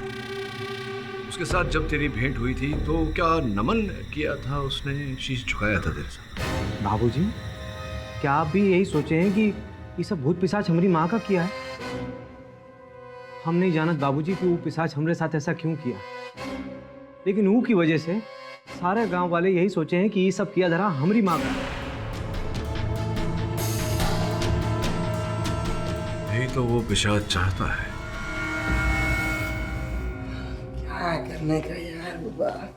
Speaker 2: उसके साथ जब तेरी भेंट हुई थी तो क्या नमन किया था उसने, शीश झुकाया था तेरे साथ?
Speaker 5: बाबूजी, क्या आप भी यही सोचे हैं कि ये सब भूत पिशाच हमारी माँ का किया है? हम नहीं जानत बाबूजी कि वो पिशाच हमारे साथ ऐसा क्यों किया, लेकिन वो की वजह से सारे गांव वाले यही सोचे हैं कि ये सब किया धरा हमारी माँ का।
Speaker 2: यही तो वो पिशाच चाहता है।
Speaker 21: क्या करने का यार बाबा।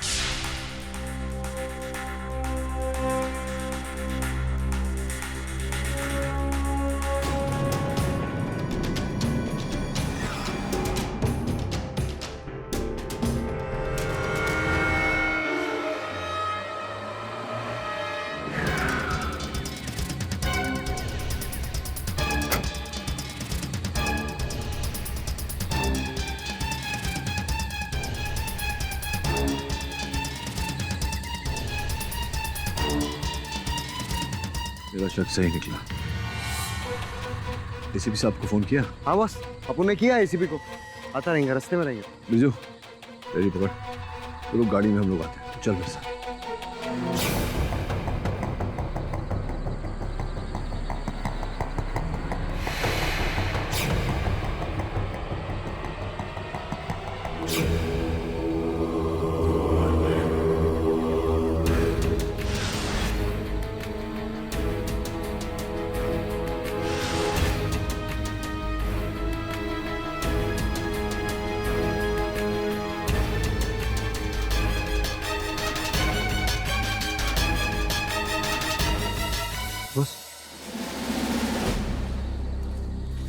Speaker 2: मेरा शक सही निकला। एसीपी साहब को फोन किया?
Speaker 18: हाँ बॉस, अपन ने किया एसीपी को। आता रहेंगे, रास्ते में रहेंगे।
Speaker 2: बिरजू तेरी पकड़, रुक गाड़ी में हम लोग आते हैं। चल मेरे साथ।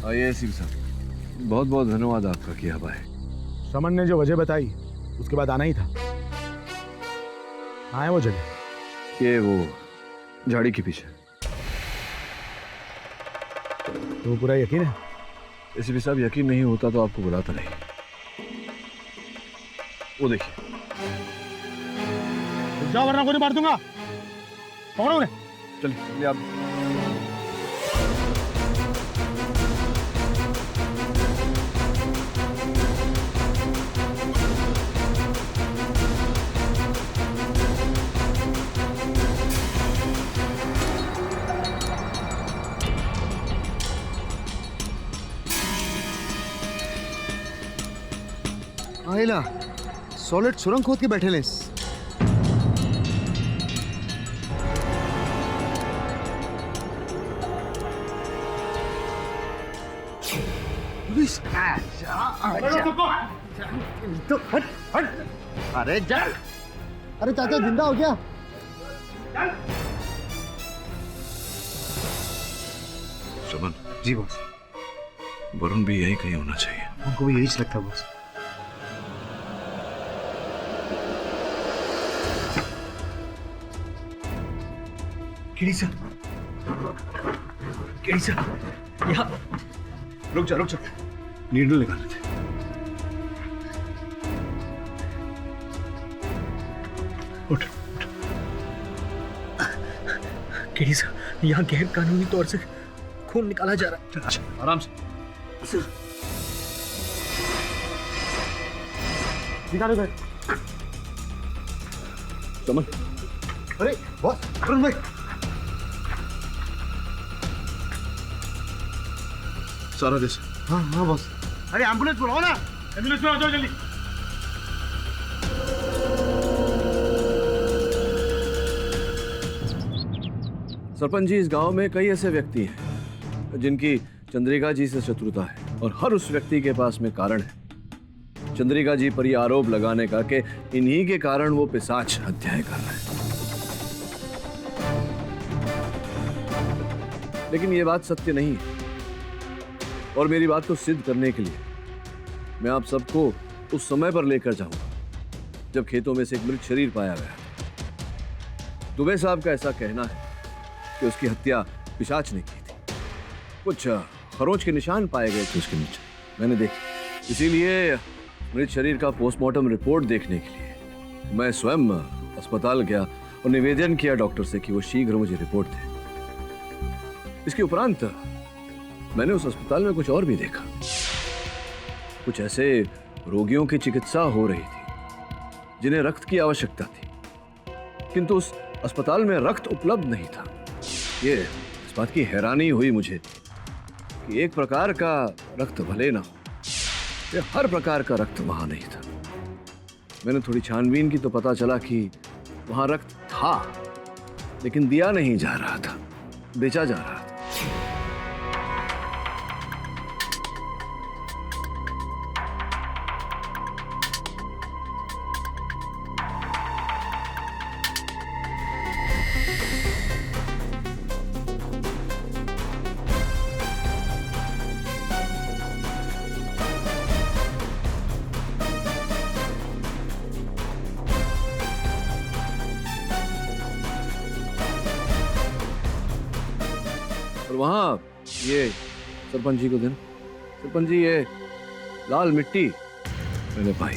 Speaker 2: आइए एसीपी साहब, बहुत बहुत धन्यवाद आपका किया भाई।
Speaker 14: समन ने जो वजह बताई उसके बाद आना ही था। कहाँ है वो जगह?
Speaker 2: ये वो झाड़ी के पीछे।
Speaker 14: तो पूरा यकीन है?
Speaker 2: एसीपी साहब यकीन नहीं होता तो आपको बुलाता नहीं। वो देखिए।
Speaker 14: जाओ वरना गोली मार दूंगा। पकड़ो उन्हें।
Speaker 2: चलिए आप।
Speaker 18: आइला सॉलिड सुरंग खोद के बैठे लेस। पुलिस तो हट हट। अरे जा। अरे चाचा जिंदा हो गया?
Speaker 2: सुमन।
Speaker 18: जी बॉस।
Speaker 2: वरुण भी यही कहीं होना चाहिए।
Speaker 18: उनको भी यही लगता बॉस।
Speaker 2: केड़ीसा, यहाँ रुक जा नीडल निकालने थे।
Speaker 19: उठ। केड़ीसा, यहाँ गैर कानूनी तौर से खून निकाला जा रहा है।
Speaker 2: अच्छा, आराम से।
Speaker 18: निकालो गए।
Speaker 2: समन,
Speaker 18: अरे बॉस, वरुण भाई।
Speaker 2: सारा देश।
Speaker 18: हाँ हाँ बॉस। अरे एम्बुलेंस बुलाओ ना।
Speaker 19: एम्बुलेंस में आ जाओ जल्दी।
Speaker 2: सरपंच जी, इस गांव में कई ऐसे व्यक्ति हैं जिनकी चंद्रिका जी से शत्रुता है और हर उस व्यक्ति के पास में कारण है चंद्रिका जी पर यह आरोप लगाने का कि इन्हीं के कारण वो पिशाच हत्याएं कर रहे हैं। लेकिन ये बात सत्य नहीं है और मेरी बात को सिद्ध करने के लिए मैं आप सबको उस समय पर लेकर जाऊंगा जब खेतों में से एक मृत शरीर पाया गया। दुबे साहब का ऐसा कहना है कि उसकी हत्या पिशाच ने की थी। कुछ खरोंच के निशान पाए गए थे उसके नीचे, मैंने देखी। इसीलिए मृत शरीर का पोस्टमार्टम रिपोर्ट देखने के लिए मैं स्वयं अस्पताल गया और निवेदन किया डॉक्टर से कि वो शीघ्र मुझे रिपोर्ट दे। इसके उपरांत मैंने उस अस्पताल में कुछ और भी देखा। कुछ ऐसे रोगियों की चिकित्सा हो रही थी जिन्हें रक्त की आवश्यकता थी, किंतु उस अस्पताल में रक्त उपलब्ध नहीं था। ये इस बात की हैरानी हुई मुझे कि एक प्रकार का रक्त भले ना हो, ये हर प्रकार का रक्त वहां नहीं था। मैंने थोड़ी छानबीन की तो पता चला कि वहां रक्त था, लेकिन दिया नहीं जा रहा था, बेचा जा रहा था। और वहां ये सरपंच जी को देना। सरपंच जी, ये लाल मिट्टी मैंने पाई।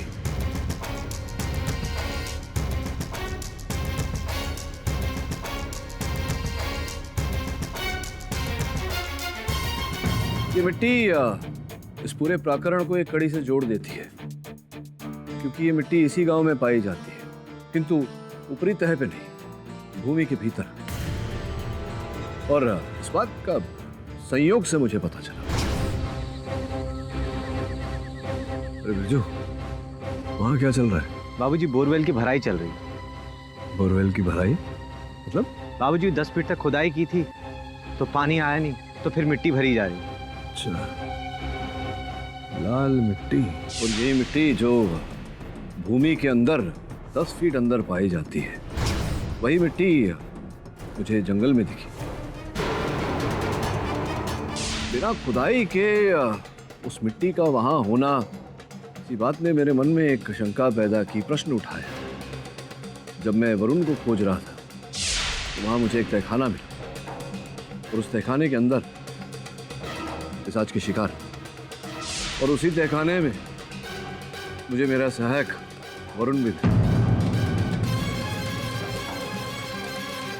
Speaker 2: ये मिट्टी इस पूरे प्रकरण को एक कड़ी से जोड़ देती है, क्योंकि ये मिट्टी इसी गांव में पाई जाती है, किंतु ऊपरी तह पे नहीं, भूमि के भीतर। और इस बात का संयोग से मुझे पता चला। अरे बिरजू, वहां क्या चल रहा है?
Speaker 5: बाबूजी, बोरवेल की भराई चल रही है।
Speaker 2: बोरवेल की भराई मतलब?
Speaker 5: बाबूजी, 10 फीट तक खुदाई की थी तो पानी आया नहीं, तो फिर मिट्टी भरी जा रही।
Speaker 2: अच्छा, लाल मिट्टी। और ये मिट्टी जो भूमि के अंदर 10 फीट अंदर पाई जाती है, वही मिट्टी मुझे जंगल में दिखी। बिना खुदाई के उस मिट्टी का वहां होना, इसी बात ने मेरे मन में एक शंका पैदा की, प्रश्न उठाया। जब मैं वरुण को खोज रहा था तो वहां मुझे एक तहखाना मिला और उस तहखाने के अंदर पिशाच के शिकार, और उसी तहखाने में मुझे मेरा सहायक वरुण भी मिला।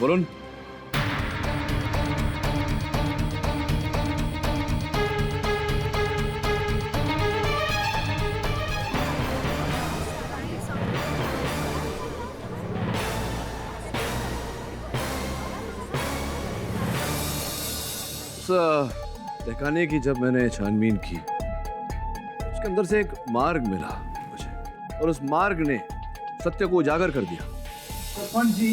Speaker 2: वरुण, तहखाने की जब मैंने छानबीन की, उसके अंदर से एक मार्ग मिला मुझे, और उस मार्ग ने सत्य को उजागर कर दिया।
Speaker 17: सरपंच जी,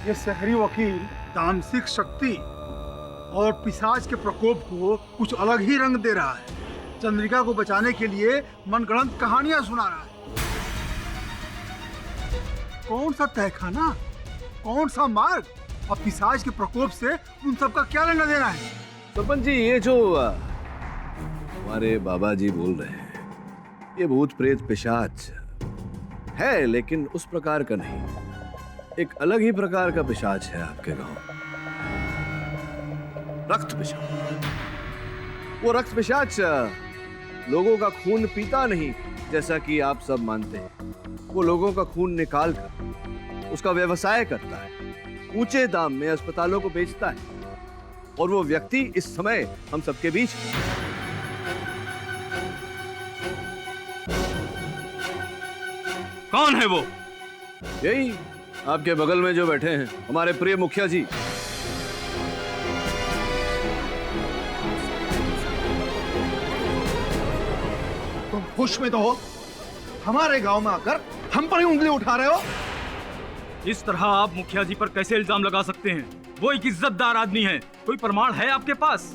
Speaker 17: ये शहरी वकील तामसिक शक्ति और पिशाच के प्रकोप को कुछ अलग ही रंग दे रहा है। चंद्रिका को बचाने के लिए मनगढ़ंत कहानियां सुना रहा है। कौन सा तहखाना, कौन सा मार्ग और पिशाच के प्रकोप से उन सब का क्या लेना देना है?
Speaker 2: सरपंच जी, ये जो हमारे बाबा जी बोल रहे हैं, ये भूत प्रेत पिशाच है, लेकिन उस प्रकार का नहीं। एक अलग ही प्रकार का पिशाच है आपके गांव, रक्त पिशाच। वो रक्त पिशाच लोगों का खून पीता नहीं जैसा कि आप सब मानते हैं। वो लोगों का खून निकाल कर उसका व्यवसाय करता है, ऊंचे दाम में अस्पतालों को बेचता है, और वो व्यक्ति इस समय हम सबके बीच।
Speaker 19: कौन है वो?
Speaker 2: यही आपके बगल में जो बैठे हैं हमारे प्रिय मुखिया जी।
Speaker 10: तुम खुश में तो हो, हमारे गांव में आकर हम पर ही उंगली उठा रहे हो।
Speaker 19: इस तरह आप मुखिया जी पर कैसे इल्जाम लगा सकते हैं? वो एक इज्जतदार आदमी है। कोई प्रमाण है आपके पास?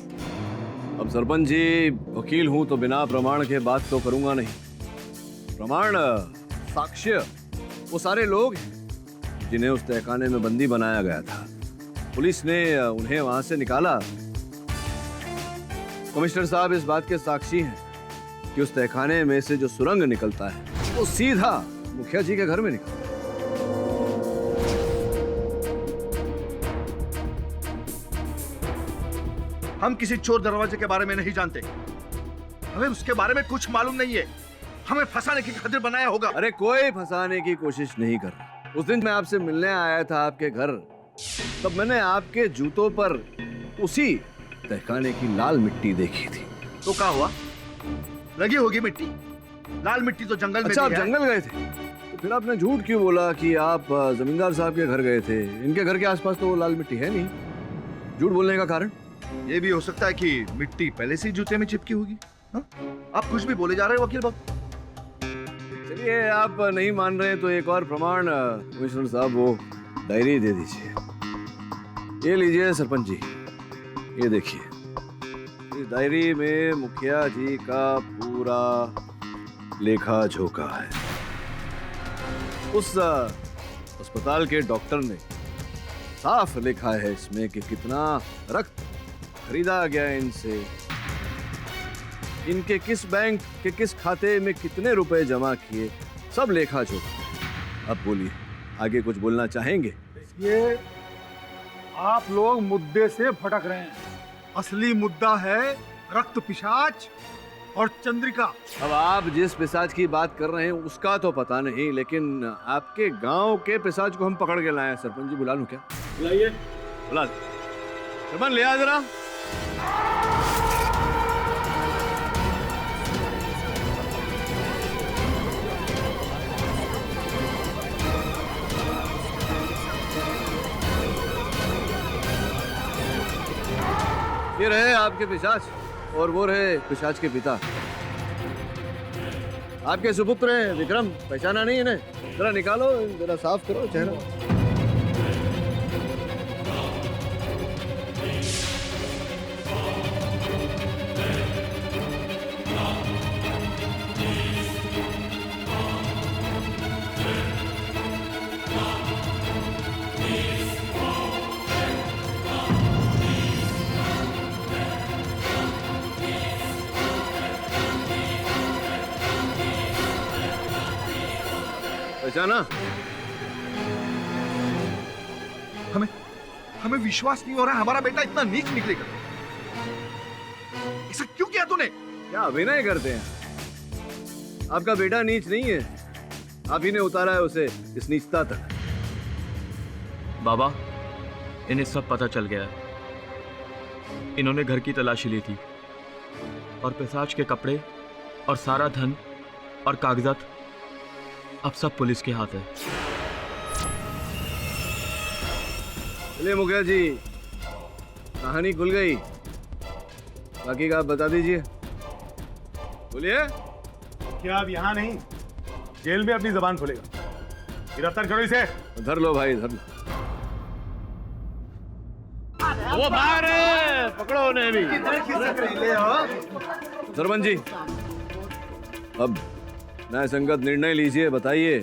Speaker 2: अब सरपंच जी, वकील हूं तो बिना प्रमाण के बात तो करूंगा नहीं। प्रमाण, साक्ष्य वो सारे लोग हैं जिन्हें उस तहखाने में बंदी बनाया गया था। पुलिस ने उन्हें वहां से निकाला। कमिश्नर साहब इस बात के साक्षी हैं कि उस तहखाने में से जो सुरंग निकलता है वो सीधा मुखिया जी के घर में निकलता है।
Speaker 10: हम किसी चोर दरवाजे के बारे में नहीं जानते, हमें उसके बारे में कुछ मालूम नहीं है। हमें फंसाने की खातिर बनाया होगा।
Speaker 2: अरे कोई फंसाने की कोशिश नहीं कर रहा। उस दिन मैं आपसे मिलने आया था आपके घर, तब मैंने आपके जूतों पर उसी तहखाने की लाल मिट्टी देखी थी।
Speaker 10: तो क्या हुआ? लगी होगी मिट्टी। लाल मिट्टी तो जंगल में
Speaker 2: अच्छा, आप
Speaker 10: भी है।
Speaker 2: जंगल गए थे तो फिर आपने झूठ क्यों बोला कि आप जमींदार साहब के घर गए थे? इनके घर के आसपास तो वो लाल मिट्टी है नहीं। झूठ बोलने का कारण?
Speaker 10: ये भी हो सकता है कि मिट्टी पहले से ही जूते में चिपकी होगी। हाँ? आप कुछ भी बोले जा रहे हो वकील बाबू।
Speaker 2: चलिए, आप नहीं मान रहे तो एक और प्रमाण कमिश्नर साहब, वो डायरी दे दीजिए। ये लीजिए सरपंच जी, ये देखिए, इस डायरी में मुखिया जी का पूरा लेखा जोखा है। उस अस्पताल के डॉक्टर ने साफ लिखा है इसमें कि कितना रक्त खरीदा गया इनसे, इनके किस बैंक के किस खाते में कितने रुपए जमा किए, सब लेखा जोखा। अब बोलिए, आगे कुछ बोलना चाहेंगे?
Speaker 17: ये आप लोग मुद्दे से भटक रहे हैं। असली मुद्दा है रक्त पिशाच और चंद्रिका।
Speaker 2: अब आप जिस पिशाच की बात कर रहे हैं उसका तो पता नहीं, लेकिन आपके गांव के पिशाच को हम पकड़ के लाए हैं। सरपंच जी, बुला लूं क्या?
Speaker 17: बुलाइए।
Speaker 2: बुला दे। सरपंच, ले आ जरा। ये रहे आपके पिशाच और वो रहे पिशाच के पिता। आपके सुपुत्र हैं विक्रम, पहचाना नहीं इन्हें? जरा निकालो, जरा साफ करो चेहरा। पहचाना?
Speaker 10: हमें विश्वास नहीं हो रहा है हमारा बेटा इतना नीच निकलेगा। ऐसा क्यों किया तूने?
Speaker 2: क्या अभिनय करते हैं? आपका बेटा नीच नहीं है, आप ही ने उतारा है उसे इस नीचता तक।
Speaker 19: बाबा, इन्हें सब पता चल गया है। इन्होंने घर की तलाशी ली थी और पिशाच के कपड़े और सारा धन और कागजात अब सब पुलिस के हाथ है।
Speaker 2: चलिए मुखिया जी, कहानी खुल गई, बाकी का आप बता दीजिए। बोलिए।
Speaker 9: क्या अब यहाँ नहीं, जेल में अपनी जबान खोलेगा? गिरफ्तार करो इसे।
Speaker 2: धर लो भाई, धर लो।
Speaker 1: वो बाहर है, पकड़ो उन्हें भी।
Speaker 2: सरपंच जी, अब न्याय संगत निर्णय लीजिए। बताइए,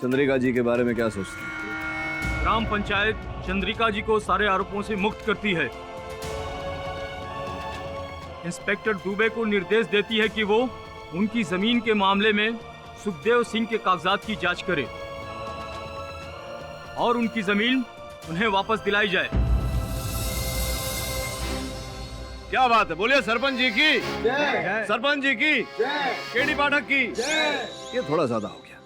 Speaker 2: चंद्रिका जी के बारे में क्या सोचते हैं?
Speaker 19: ग्राम पंचायत चंद्रिका जी को सारे आरोपों से मुक्त करती है। इंस्पेक्टर दुबे को निर्देश देती है कि वो उनकी जमीन के मामले में सुखदेव सिंह के कागजात की जांच करे और उनकी जमीन उन्हें वापस दिलाई जाए।
Speaker 2: क्या बात है, बोलिए। सरपंच जी की
Speaker 9: जय।
Speaker 2: सरपंच जी की, केडी पाठक की। ये थोड़ा ज्यादा हो गया।